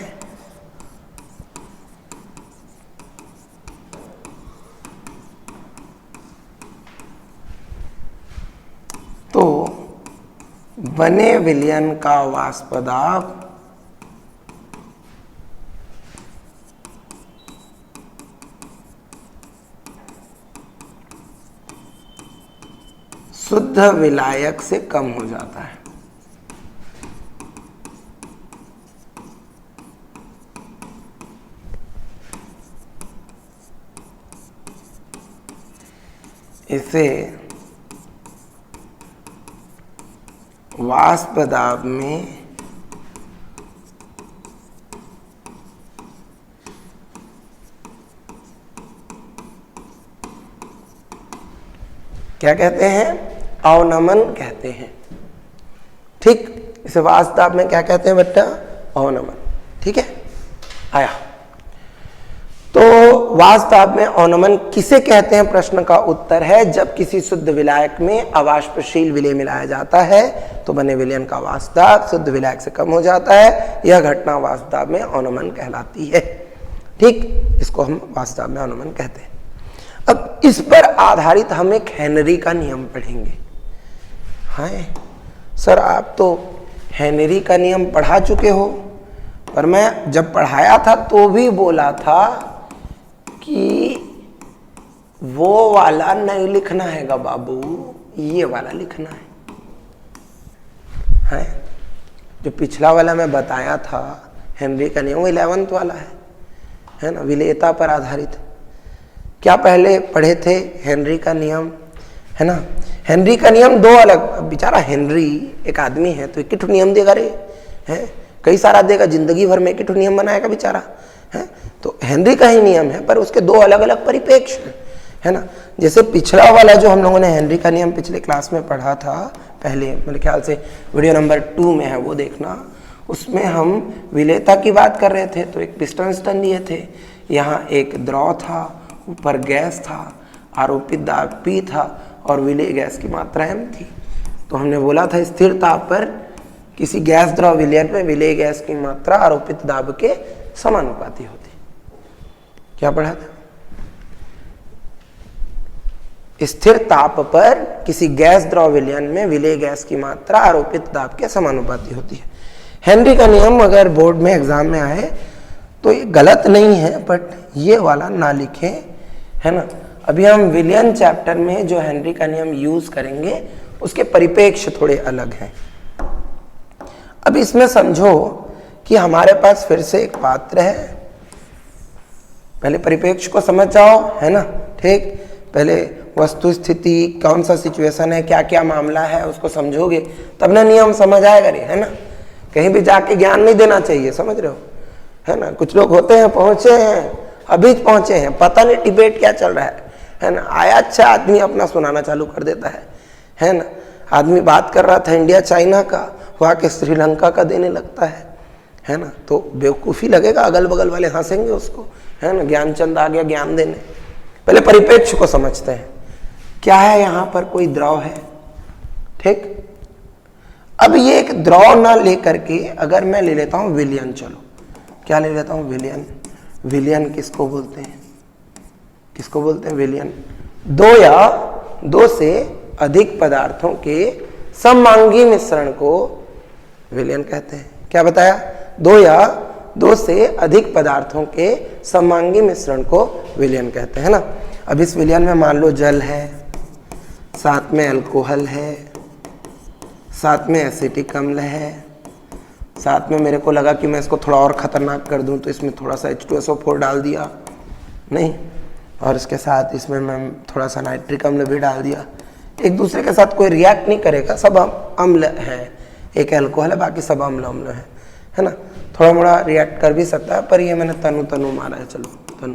S1: तो बने विलयन का वाष्प दाब शुद्ध विलायक से कम हो जाता है। इसे वाष्प दाब में क्या कहते हैं? अवनमन कहते हैं। ठीक, इसे वाष्प दाब में क्या कहते हैं बेटा? अवनमन। ठीक है, आया। तो वाष्प दाब में अवनमन किसे कहते हैं? प्रश्न का उत्तर है जब किसी शुद्ध विलायक में अवाष्पशील विलेय मिलाया जाता है तो बने विलयन का वाष्प दाब शुद्ध विलायक से कम हो जाता है, यह घटना वाष्प दाब में अवनमन कहलाती है। ठीक, इसको हम वाष्प दाब में अवनमन कहते हैं। अब इस पर आधारित हम एक हेनरी का नियम पढ़ेंगे। हाँ सर, आप तो हेनरी का नियम पढ़ा चुके हो, पर मैं जब पढ़ाया था तो भी बोला था कि वो वाला नहीं लिखना है बाबू, ये वाला लिखना है। जो पिछला वाला मैं बताया था हेनरी का नियम, वो 11th वाला है ना, विलेयता पर आधारित। क्या पहले पढ़े थे? हेनरी का नियम, है ना। हेनरी का नियम दो अलग, बेचारा हेनरी एक आदमी है तो एक नियम देगा रे, है कई सारा देगा, जिंदगी भर में एक नियम बनाएगा बेचारा, है। तो हेनरी का ही नियम है पर उसके दो अलग अलग परिप्रेक्ष्य है ना। जैसे पिछला वाला जो हम लोगों ने हेनरी का नियम पिछले क्लास में पढ़ा था, पहले मेरे ख्याल से वीडियो नंबर 2 में है, वो देखना। उसमें हम विलेयता की बात कर रहे थे तो एक पिस्टन स्टन लिए थे, यहाँ एक द्रव था, ऊपर गैस था, आरोपित दाब P था और विलेय गैस की मात्रा m थी। तो हमने बोला था स्थिर ताप पर किसी गैस द्रव विलयन में विलेय गैस की मात्रा आरोपित दाब के समानुपाती होती। क्या पढ़ा था? स्थिर ताप पर किसी गैस द्रव विलयन में विलेय गैस की मात्रा आरोपित दाब के समानुपाती होती है। हेनरी का नियम अगर बोर्ड में एग्जाम में आए तो ये गलत नहीं है, बट ये वाला ना लिखें, है ना। अभी हम विलयन चैप्टर में जो हेनरी का नियम यूज करेंगे उसके परिप्रेक्ष्य थोड़े अलग हैं। अब इसमें समझो कि हमारे पास फिर से एक पात्र है, पहले परिप्रेक्ष्य को समझ जाओ, है ना। ठीक, पहले वस्तु स्थिति, कौन सा सिचुएशन है, क्या क्या मामला है, उसको समझोगे तब ना नियम समझ आएगा रे, है ना। कहीं भी जाके ज्ञान नहीं देना चाहिए, समझ रहे हो, है ना। कुछ लोग होते हैं पहुंचे हैं, अभी पहुंचे हैं, पता नहीं डिबेट क्या चल रहा है ना। आया अच्छा आदमी अपना सुनाना चालू कर देता है ना। आदमी बात कर रहा था इंडिया चाइना का, वहाँ के श्रीलंका का देने लगता है ना। तो बेवकूफ़ी लगेगा, अगल बगल वाले हंसेंगे उसको, है ना। ज्ञानचंद आ गया ज्ञान देने। पहले परिप्रेक्ष्य को समझते हैं, क्या है यहाँ पर कोई द्रव है, ठीक। अब ये एक द्रव ना लेकर के अगर मैं ले लेता हूँ विलयन, चलो क्या ले लेता हूँ विलयन। विलयन किसको बोलते हैं? किसको बोलते हैं विलयन? दो या दो से अधिक पदार्थों के सममांगी मिश्रण को विलयन कहते हैं। क्या बताया? दो या दो से अधिक पदार्थों के सममांगी मिश्रण को विलयन कहते हैं ना। अब इस विलयन में मान लो जल है, साथ में अल्कोहल है, साथ में एसिटिक अम्ल है, साथ में मेरे को लगा कि मैं इसको थोड़ा और ख़तरनाक कर दूं तो इसमें थोड़ा सा H2SO4 डाल दिया, नहीं, और इसके साथ इसमें मैं थोड़ा सा नाइट्रिक अम्ल भी डाल दिया। एक दूसरे के साथ कोई रिएक्ट नहीं करेगा, सब अम्ल है, एक अल्कोहल है, बाकी सब अम्ल अम्ल है ना। थोड़ा मोड़ा रिएक्ट कर भी सकता है, पर ये मैंने तनु तनु मारा है, चलो तनु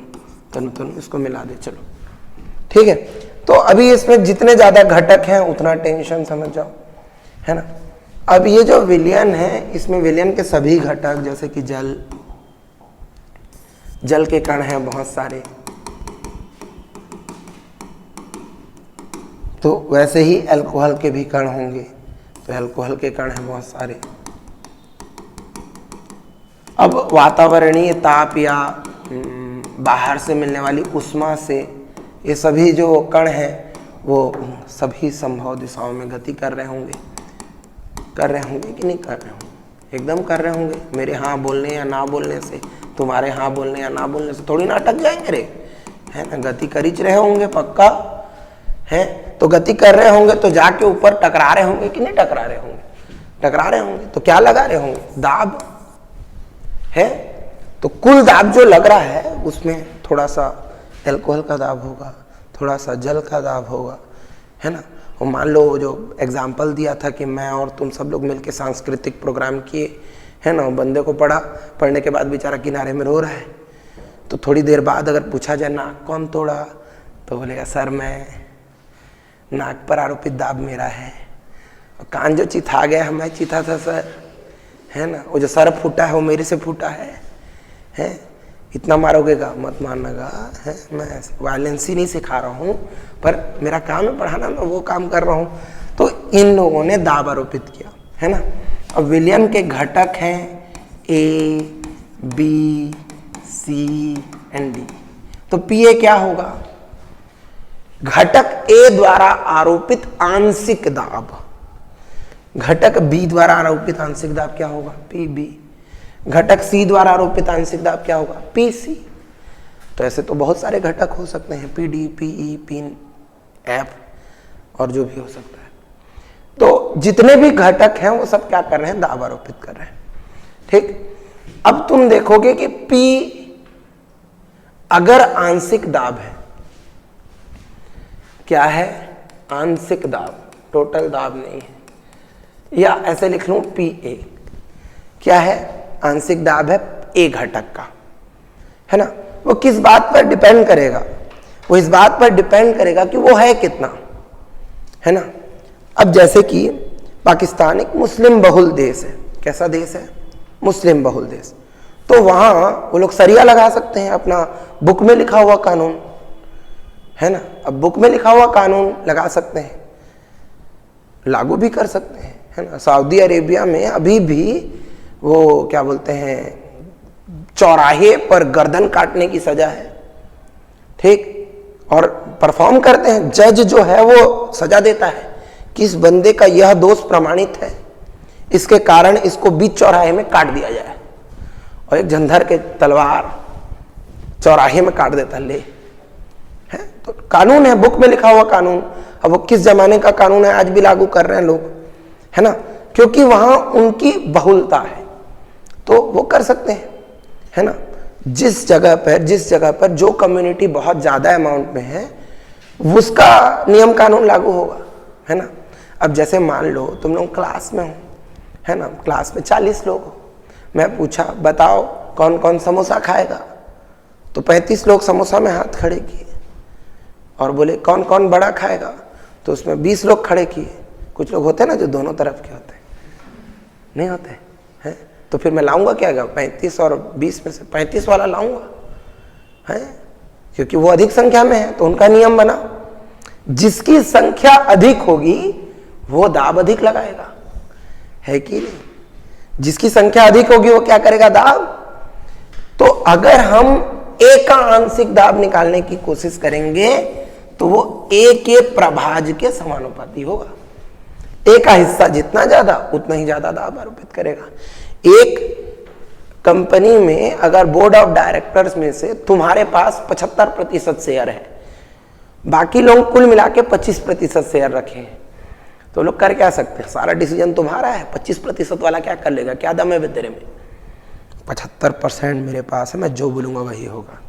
S1: तनु तनु इसको मिला दे, चलो ठीक है। तो अभी इसमें जितने ज्यादा घटक हैं उतना टेंशन समझ जाओ, है ना। अब ये जो विलयन है, इसमें विलयन के सभी घटक, जैसे कि जल के कण हैं बहुत सारे, तो वैसे ही अल्कोहल के भी कण होंगे, तो अल्कोहल के कण हैं बहुत सारे। अब वातावरणीय ताप या बाहर से मिलने वाली उष्मा से ये सभी जो कण हैं वो सभी संभव दिशाओं में गति कर रहे होंगे कि नहीं कर रहे होंगे? एकदम कर रहे होंगे। मेरे हाँ बोलने या ना बोलने से, तुम्हारे हाँ बोलने या ना बोलने से थोड़ी ना अटक जाएंगे रे, है ना। गति कर ही रहे होंगे पक्का है। तो गति कर रहे होंगे तो जाके ऊपर टकरा रहे होंगे कि नहीं टकरा रहे होंगे? टकरा रहे होंगे। तो क्या लगा रहे होंगे? दाब है। तो कुल दाब जो लग रहा है उसमें थोड़ा सा अल्कोहल का दाब होगा, थोड़ा सा जल का दाब होगा, है ना। और मान लो जो एग्जाम्पल दिया था कि मैं और तुम सब लोग मिलके सांस्कृतिक प्रोग्राम किए, है ना। बंदे को पढ़ने के बाद बेचारा किनारे में रो रहा है, तो थोड़ी देर बाद अगर पूछा जाए नाक कौन तोड़ा, तो बोलेगा सर मैं, नाक पर आरोपित दाब मेरा है। और कान जो चिथा गया, मैं चिथा था सर, है ना। वो जो सर फूटा है वो मेरे से फूटा है। इतना मारोगेगा मत मारनेगा, है। मैं वायलेंस ही नहीं सिखा रहा हूँ, पर मेरा काम है पढ़ाना, मैं वो काम कर रहा हूँ। तो इन लोगों ने दाब आरोपित किया, है ना। अब विलयन के घटक हैं A, B, C and D। तो PA क्या होगा? घटक A द्वारा आरोपित आंशिक दाब। घटक B द्वारा आरोपित आंशिक दाब क्या होगा? PB। घटक C द्वारा आरोपित आंशिक दाब क्या होगा? PC। तो ऐसे तो बहुत सारे घटक हो सकते हैं, PD, PE, PIN, F और जो भी हो सकता है। तो जितने भी घटक हैं वो सब क्या कर रहे हैं? दाब आरोपित कर रहे हैं, ठीक। अब तुम देखोगे कि P अगर आंशिक दाब है, क्या है? आंशिक दाब, टोटल दाब नहीं है। या ऐसे लिख लूं PA क्या है? आंशिक दाब है A घटक का, है ना। वो किस बात पर डिपेंड करेगा? वो इस बात पर डिपेंड करेगा कि वो है कितना, है ना। अब जैसे कि पाकिस्तान एक मुस्लिम बहुल देश है। कैसा देश है? मुस्लिम बहुल देश। तो वहां वो लोग सरिया लगा सकते हैं, अपना बुक में लिखा हुआ कानून, है ना। अब बुक में लिखा हुआ कानून लगा सकते हैं, लागू भी कर सकते हैं, है ना। सऊदी अरेबिया में अभी भी वो क्या बोलते हैं, चौराहे पर गर्दन काटने की सजा है, ठीक। और परफॉर्म करते हैं। जज जो है वो सजा देता है कि इस बंदे का यह दोष प्रमाणित है, इसके कारण इसको बीच चौराहे में काट दिया जाए। और एक झंझर के तलवार चौराहे में काट देता ले, है। तो कानून है, बुक में लिखा हुआ कानून। अब वो किस जमाने का कानून है, आज भी लागू कर रहे हैं लोग, है ना, क्योंकि वहां उनकी बहुलता है, तो वो कर सकते हैं, है ना। जिस जगह पर जो कम्युनिटी बहुत ज्यादा अमाउंट में है उसका नियम कानून लागू होगा, है ना। अब जैसे मान लो तुम लोग क्लास में हो, है ना, क्लास में 40 लोग हो। मैं पूछा बताओ कौन कौन समोसा खाएगा, तो 35 लोग समोसा में हाथ खड़े किए। और बोले कौन कौन बड़ा खाएगा, तो उसमें 20 लोग खड़े किए। कुछ लोग होते हैं ना जो दोनों तरफ के होते हैं, नहीं होते हैं। तो फिर मैं लाऊंगा क्या? 35 और 20 में से 35 वाला लाऊंगा, है, क्योंकि वो अधिक संख्या में है। तो उनका नियम बना, जिसकी संख्या अधिक होगी वो दाब अधिक लगाएगा, है कि नहीं। जिसकी संख्या अधिक होगी वो क्या करेगा? दाब। तो अगर हम A का आंशिक दाब निकालने की कोशिश करेंगे तो वो A के प्रभाज के समानुपाती होगा। A का हिस्सा जितना ज्यादा उतना ही ज्यादा दाब आरोपित करेगा। एक कंपनी में अगर बोर्ड ऑफ डायरेक्टर्स में से तुम्हारे पास 75% शेयर है, बाकी लोग कुल मिला के 25% शेयर रखे हैं, तो लोग कर क्या सकते हैं? सारा डिसीजन तुम्हारा है, 25% वाला क्या कर लेगा? क्या दम है तेरे में? 75% मेरे पास है, मैं जो बोलूंगा वही होगा।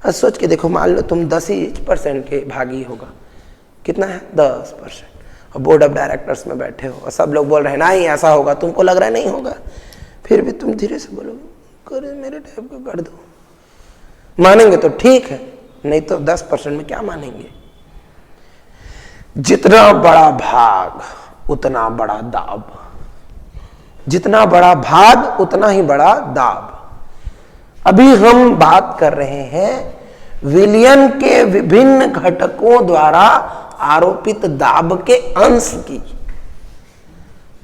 S1: अब सोच के देखो, मान लो तुम 10% के भागी होगा, कितना है 10%। और बोर्ड ऑफ डायरेक्टर्स में बैठे हो और सब लोग बोल रहे हैं नहीं ऐसा होगा, तुमको लग रहा है नहीं होगा, फिर भी तुम धीरे से बोलो कर मेरे टाइप का कर दो, मानेंगे तो ठीक है, नहीं तो 10% में क्या मानेंगे। जितना बड़ा भाग उतना बड़ा दाब, जितना बड़ा भाग उतना ही बड़ा दाब। अभी हम बात कर रहे हैं विलयन के विभिन्न घटकों द्वारा आरोपित दाब के अंश की,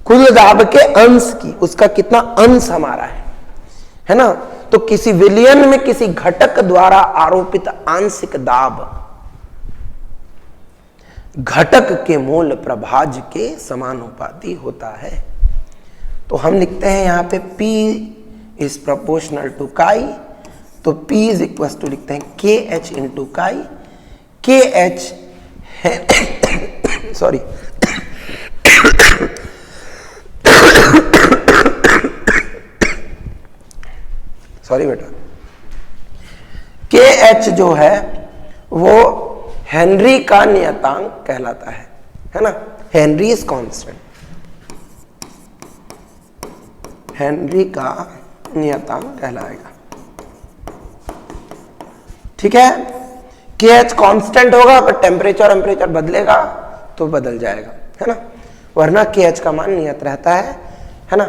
S1: कुल दाब के अंश की, उसका कितना अंश हमारा है ना। तो किसी विलयन में किसी घटक द्वारा आरोपित आंशिक दाब घटक के मूल प्रभाज के समानुपाती होता है। तो हम लिखते हैं यहां पे P इज प्रोपोर्शनल टू काई, तो P इज इक्वल टू लिखते हैं KH इंटू काई। KH है सॉरी सॉरी बेटा, KH जो है वो हेनरी का नियतांक कहलाता है ना। हेनरी इज कांस्टेंट, हेनरी का नियतांक कहलाएगा, ठीक है। KH कांस्टेंट होगा पर टेम्परेचर बदलेगा तो बदल जाएगा, है ना, वरना KH का मान नियत रहता है ना।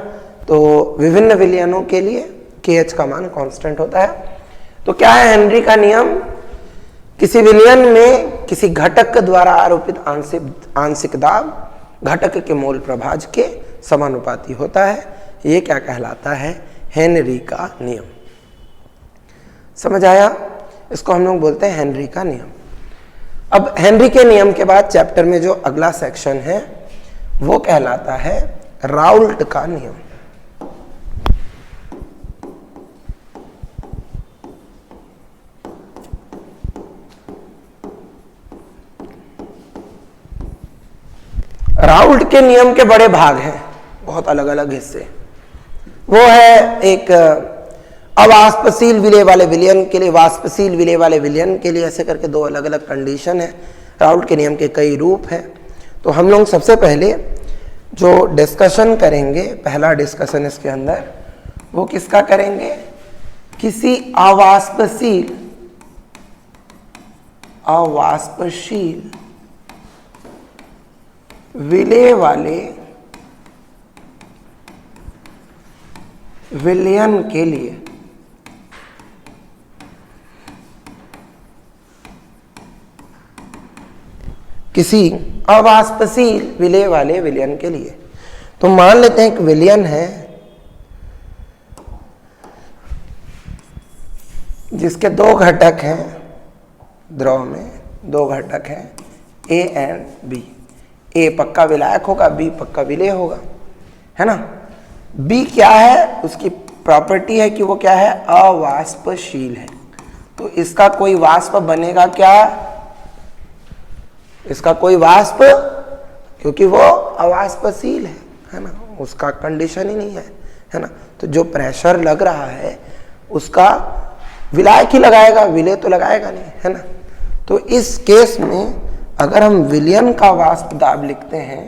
S1: तो विभिन्न विलयनों के लिए KH का मान कांस्टेंट होता है। तो क्या है हेनरी का नियम, किसी विलयन में किसी घटक द्वारा आरोपित आंशिक दाब घटक के मूल प्रभाज के समानुपाती होता है। ये क्या कहलाता है, हेनरी का नियम। समझ आया, इसको हम लोग बोलते हैं हेनरी का नियम। अब हेनरी के नियम के बाद चैप्टर में जो अगला सेक्शन है वो कहलाता है राउल्ट का नियम। राउल्ट के नियम के बड़े भाग हैं, बहुत अलग अलग हिस्से। वो है एक अवाष्पशील विलय वाले विलयन के लिए, वाष्पशील विलय वाले विलयन के लिए, ऐसे करके दो अलग अलग कंडीशन है। राउल्ट के नियम के कई रूप हैं। तो हम लोग सबसे पहले जो डिस्कशन करेंगे, पहला डिस्कशन इसके अंदर वो किसका करेंगे, किसी अवाष्पशील विलय वाले विलयन के लिए किसी अवाष्पशील विलय वाले विलयन के लिए। तो मान लेते हैं एक विलयन है जिसके दो घटक हैं, द्रव में दो घटक हैं A एंड B। A पक्का विलायक होगा, B पक्का विलेय होगा, है ना। B क्या है, उसकी प्रॉपर्टी है कि वो क्या है, अवाष्पशील है। तो इसका कोई वाष्प बनेगा क्या, इसका कोई वाष्प, क्योंकि वो अवाष्पशील है ना, उसका कंडीशन ही नहीं है ना। तो जो प्रेशर लग रहा है उसका विलायक ही लगाएगा, विलेय तो लगाएगा नहीं, है ना। तो इस केस में अगर हम विलयन का वाष्प दाब लिखते हैं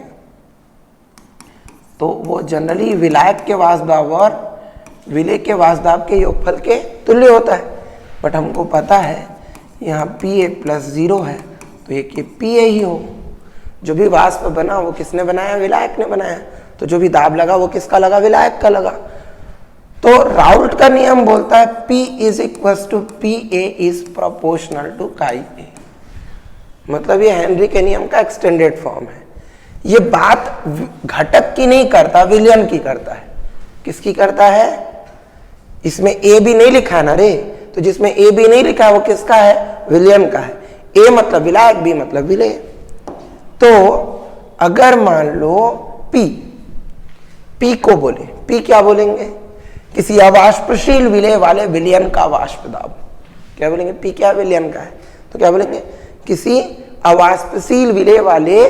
S1: तो वो जनरली विलायक के वाष्प दाब और विलेय के वाष्प दाब के योगफल के तुल्य होता है। बट हमको पता है यहाँ Pa+0 है, तो एक ये Pa ही हो। जो भी वाष्प बना वो किसने बनाया, विलायक ने बनाया। तो जो भी दाब लगा वो किसका लगा, विलायक का लगा। तो राउल्ट का नियम बोलता है P is equal to Pa is proportional to chi A। मतलब ये हेनरी के नियम का एक्सटेंडेड फॉर्म है। ये बात घटक की नहीं करता, विलयन की करता है। किसकी करता है, इसमें A भी नहीं लिखा ना रे, तो जिसमें A भी नहीं लिखा है वो किसका है, विलयन का है। A मतलब विलायक, B मतलब विलेय। तो अगर मान लो P को बोले, P क्या बोलेंगे, किसी अवाष्पशील विलेय वाले विलयन का वाष्प दाब। क्या बोलेंगे, P क्या विलयन का है, तो क्या बोलेंगे, किसी अवाष्पशील विलेय वाले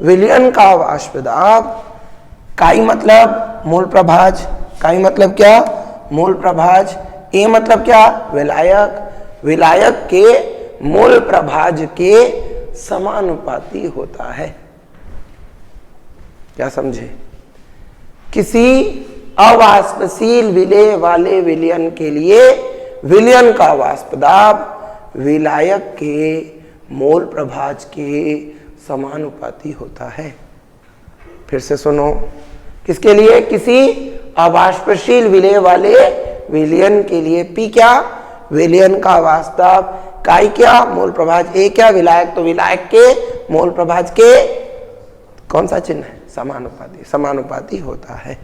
S1: विलयन का वाष्प दाब। काई मतलब मूल प्रभाज, काई मतलब क्या, मूल प्रभाज। A मतलब क्या, विलायक, विलायक के मूल प्रभाज के समानुपाती होता है। क्या समझे? किसी अवाष्पशील विलेय वाले विलयन के लिए विलयन का वाष्प दाब विलायक के मोल प्रभाज के समानुपाती होता है। फिर से सुनो, किसके लिए? किसी अवाष्पशील विलेय वाले विलयन के लिए पी क्या? विलयन का वाष्प दाब, काई क्या? मोल प्रभाज, ए क्या? विलायक, तो विलायक के मोल प्रभाज के कौन सा चिन्ह है? समानुपाती, समानुपाती होता है।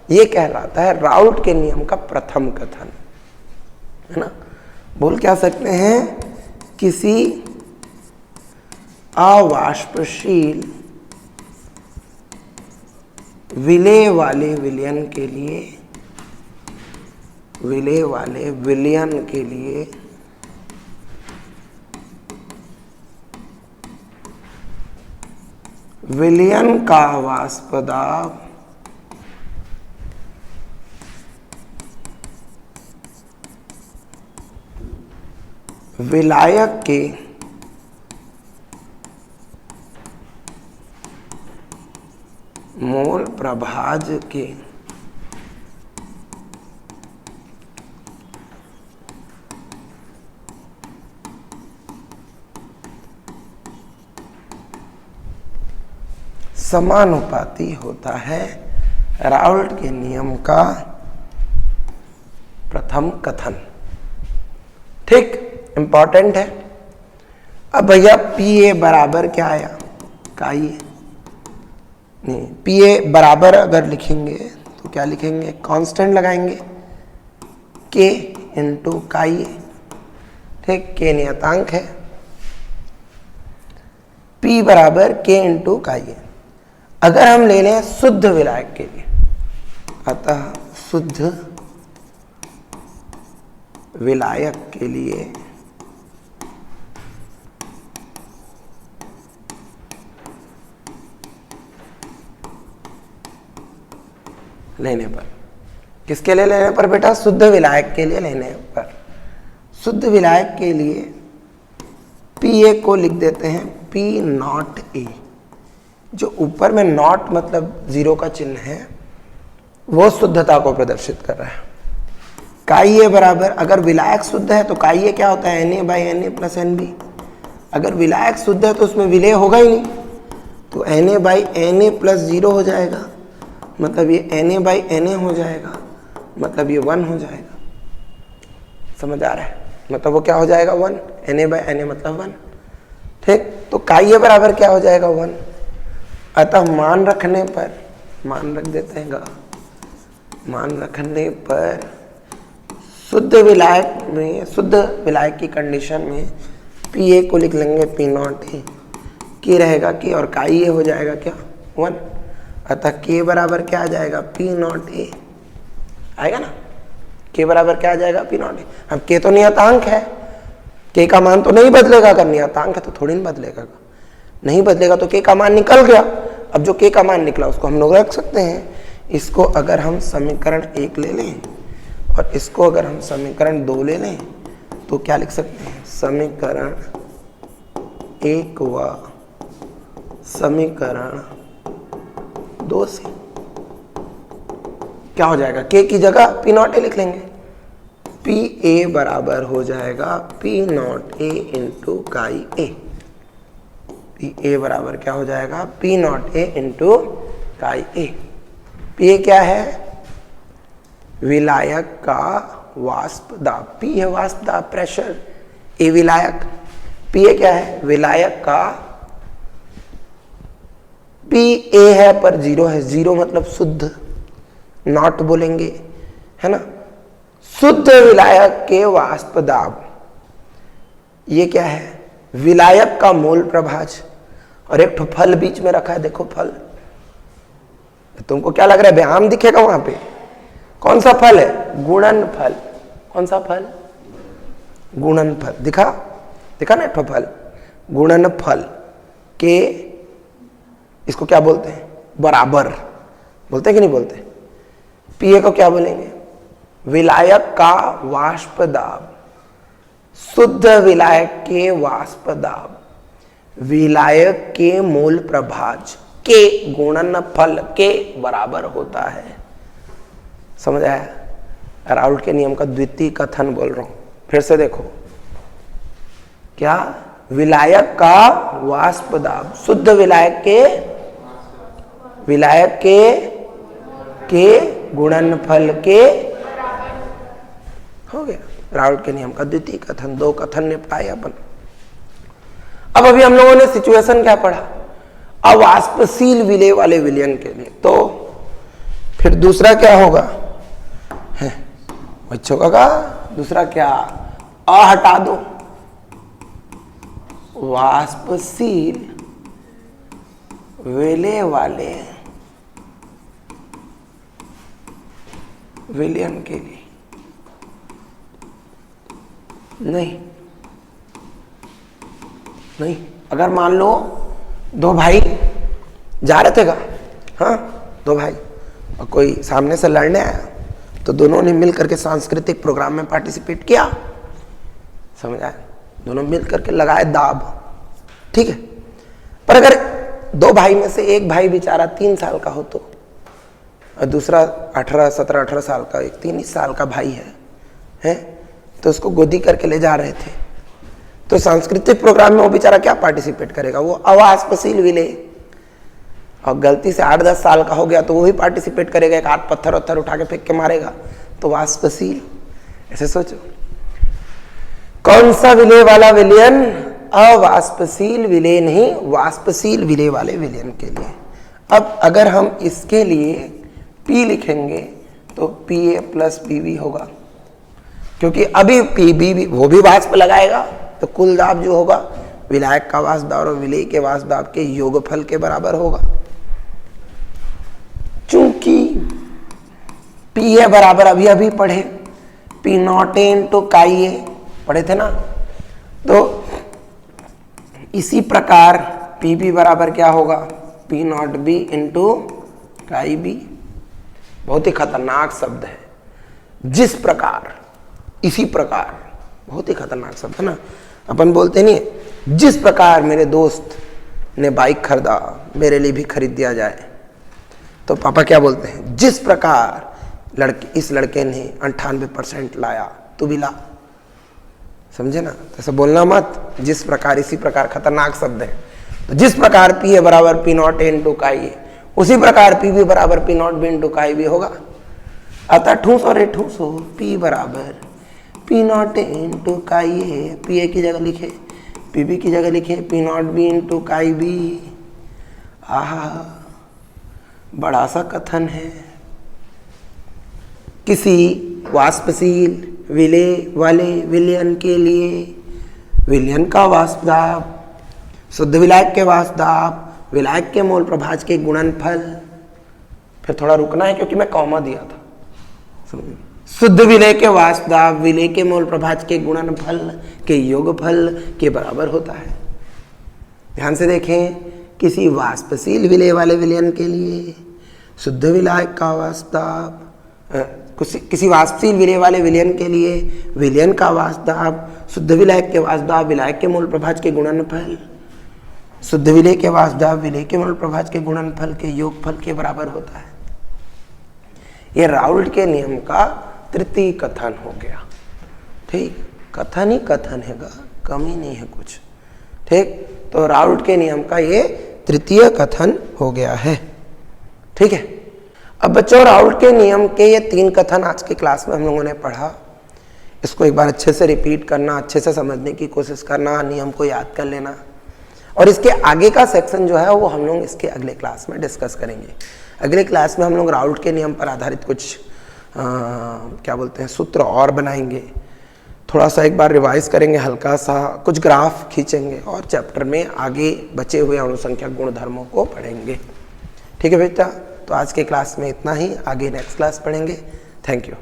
S1: ये कहलाता है राउल्ट के नियम का प्रथम कथन, है ना। बोल क्या सकते हैं? किसी अवाष्पशील विलेय वाले विलयन के लिए, विलेय वाले विलयन के लिए विलयन का वाष्प दाब विलायक के मोल प्रभाज के समानुपाती होता है। राउल्ट के नियम का प्रथम कथन, ठीक, इंपॉर्टेंट है। अब भैया पी ए बराबर क्या आया? काई ए नहीं, पी ए बराबर अगर लिखेंगे तो क्या लिखेंगे? कांस्टेंट लगाएंगे के इंटू काई ए, ठीक, के नियतांक है। पी बराबर के इंटू काई ए। अगर हम ले लें शुद्ध विलायक के लिए, अतः शुद्ध विलायक के लिए लेने पर, किसके लिए लेने पर बेटा? शुद्ध विलायक के लिए लेने पर। शुद्ध विलायक के लिए पी ए को लिख देते हैं पी नॉट ए। जो ऊपर में नॉट मतलब जीरो का चिन्ह है वो शुद्धता को प्रदर्शित कर रहा है। काई ए बराबर, अगर विलायक शुद्ध है तो काई ए क्या होता है? N A by N A plus N B. अगर विलायक शुद्ध है तो उसमें विलय होगा ही नहीं, तो N A by N A plus zero हो जाएगा, मतलब ये N A by N A हो जाएगा, मतलब ये 1 हो जाएगा। समझ आ रहा है? मतलब वो क्या हो जाएगा? 1, N A by N A मतलब 1, ठीक। तो काई ए बराबर क्या हो जाएगा? 1। अतः मान रखने पर, मान रख देते हैं गा, मान रखने पर शुद्ध विलायक में, शुद्ध विलायक की कंडीशन में पी ए को लिख लेंगे पी नॉट ए, के रहेगा के, और काई ए हो जाएगा क्या? 1। अतः के बराबर क्या आ जाएगा? पी नॉट ए आएगा ना। के बराबर क्या आ जाएगा? P not a. अब के तो नियतांक है, के का मान तो नहीं बदलेगा, अगर नियतांक है तो थोड़ी नहीं बदलेगा, नहीं बदलेगा तो के का मान निकल गया। अब जो के का मान निकला उसको हम लोग रख सकते हैं। इसको अगर हम समीकरण 1 ले लें और इसको अगर हम समीकरण 2 ले लें तो क्या लिख सकते हैं? समीकरण 1 व समीकरण 2 से क्या हो जाएगा? के की जगह पी नॉट ए लिख लेंगे। पी ए बराबर हो जाएगा पी नॉट ए इंटू काई ए। पी ए बराबर क्या हो जाएगा? पी नॉट ए इंटू काई ए। पी ए क्या है? विलायक का वाष्प दाब। पी है वाष्प दाब, प्रेशर। ए विलायक। पी ए क्या है? विलायक का, पी ए है पर जीरो है, जीरो मतलब शुद्ध, नॉट बोलेंगे, है ना। शुद्ध विलायक के वाष्प दाब, ये क्या है? विलायक का मोल प्रभाज। और एक फल बीच में रखा है, देखो फल। तुमको क्या लग रहा है? व्यायाम दिखेगा वहां पे? कौन सा फल है? गुणन फल। कौन सा फल? गुणन फल। दिखा, दिखा ना फल, गुणन फल के, इसको क्या बोलते हैं? बराबर बोलते हैं कि नहीं बोलते? पी ए को क्या बोलेंगे? विलायक का वाष्प दाब। शुद्ध विलायक के वाष्प दाब, विलायक के मोल प्रभाज के गुणनफल के बराबर होता है। समझ आया? राउल्ट के नियम का द्वितीय कथन बोल रहा हूं, फिर से देखो। क्या? विलायक का वाष्प दाब, शुद्ध विलायक के गुणनफल के हो गया। राउल्ट के नियम का द्वितीय कथन, दो कथन निपटाए अपन। अब अभी हम लोगों ने सिचुएशन क्या पढ़ा? अवाष्पशील विलेय वाले विलयन के लिए। तो फिर दूसरा क्या होगा? बच्चों का दूसरा क्या? अ हटा दो, वाष्पशील विलेय वाले विलयन के लिए नहीं। अगर मान लो दो भाई जा रहे थे हाँ, दो भाई, और कोई सामने से लड़ने आया, तो दोनों ने मिल करके सांस्कृतिक प्रोग्राम में पार्टिसिपेट किया। समझ आया? दोनों मिल करके लगाए दाब, ठीक है। पर अगर दो भाई में से एक भाई बेचारा 3 साल का हो तो, और दूसरा 17-18 साल का, एक 3 साल का भाई है, तो उसको गोदी करके ले जा रहे थे, तो सांस्कृतिक प्रोग्राम में वो बेचारा क्या पार्टिसिपेट करेगा? वो अवाष्पशील विलेय। और गलती से 8-10 साल का हो गया तो वो भी पार्टिसिपेट करेगा, एक हाथ पत्थर उठा के फेंक के मारेगा, तो वाष्पशील। ऐसे सोचो, कौन सा विलेय वाला विलयन? अवाष्पशील विलेय नहीं, वाष्पशील विलेय वाले विलयन के लिए। अब अगर हम इसके लिए P लिखेंगे तो Pa + Pb होगा, क्योंकि अभी Pb वो भी वाष्प लगाएगा, तो कुल दाब जो होगा विलायक का वाष्प दाब और विलेय के वाष्प दाब के योगफल के बराबर होगा। चूंकि P बराबर अभी पढ़े P0 × Chi पढ़े थे ना, तो इसी प्रकार Pb बराबर क्या होगा? P0b × Chi b। बहुत ही खतरनाक शब्द है। जिस प्रकार, इसी प्रकार, बहुत ही खतरनाक शब्द है ना। अपन बोलते नहीं, जिस प्रकार मेरे दोस्त ने बाइक खरीदा, मेरे लिए भी खरीद दिया जाए। तो पापा क्या बोलते हैं? जिस प्रकार इस लड़के ने 98% लाया, तू भी ला। समझे ना? ऐसा बोलना मत। जिस प्रकार, इसी प्रकार खतरनाक शब्द है। तो जिस प्रकार P बराबर P0 × Chi, उसी प्रकार Pb बराबर P0b × Chi b होगा। अतः ठूस और ठूस हो, P बराबर P0 × Chi। Pa की जगह लिखे, Pb की जगह लिखे P0b × Chi b। आहा, बड़ा सा कथन है। किसी वाष्पशील विलेय वाले विलयन के लिए विलयन का वाष्प दाब, शुद्ध विलायक के वाष्प दाब, विलायक के मोल प्रभाज के गुणनफल। फिर थोड़ा रुकना है क्योंकि मैं कॉमा दिया था। शुद्ध विलेय के वाष्प दाब विलेय के मोल प्रभाज के गुणनफल के योगफल के बराबर होता है। ध्यान से देखें, किसी वाष्पशील विलेय वाले विलयन के लिए शुद्ध विलायक का वाष्प दाब, किसी वाष्पशील विलेय वाले विलयन के लिए विलयन का वाष्प दाब, शुद्ध विलायक के वाष्प दाब विलायक के मोल प्रभाज के गुणनफल, शुद्ध विलेय के वाष्प दाब विलेय के मोल प्रभाज के गुणनफल के योगफल के बराबर होता है। यह राउल्ट के नियम का तृतीय कथन हो गया। ठीक, कथन ही कथन है, कमी नहीं है कुछ। ठीक, तो राउल्ट के नियम का ये तृतीय कथन हो गया है। ठीक है। अब बच्चों, राउल्ट के नियम के ये 3 कथन आज की क्लास में हम लोगों ने पढ़ा। इसको एक बार अच्छे से रिपीट करना, अच्छे से समझने की कोशिश करना, नियम को याद कर लेना, और इसके आगे का सेक्शन जो है वो हम लोग इसके अगले क्लास में डिस्कस करेंगे। अगले क्लास में हम लोग राउल्ट के नियम पर आधारित कुछ क्या बोलते हैं सूत्र और बनाएंगे, थोड़ा सा एक बार रिवाइज करेंगे, हल्का सा कुछ ग्राफ खींचेंगे, और चैप्टर में आगे बचे हुए अणुसंख्यक गुणधर्मों को पढ़ेंगे। ठीक है बेटा, तो आज के क्लास में इतना ही, आगे नेक्स्ट क्लास पढ़ेंगे। Thank you.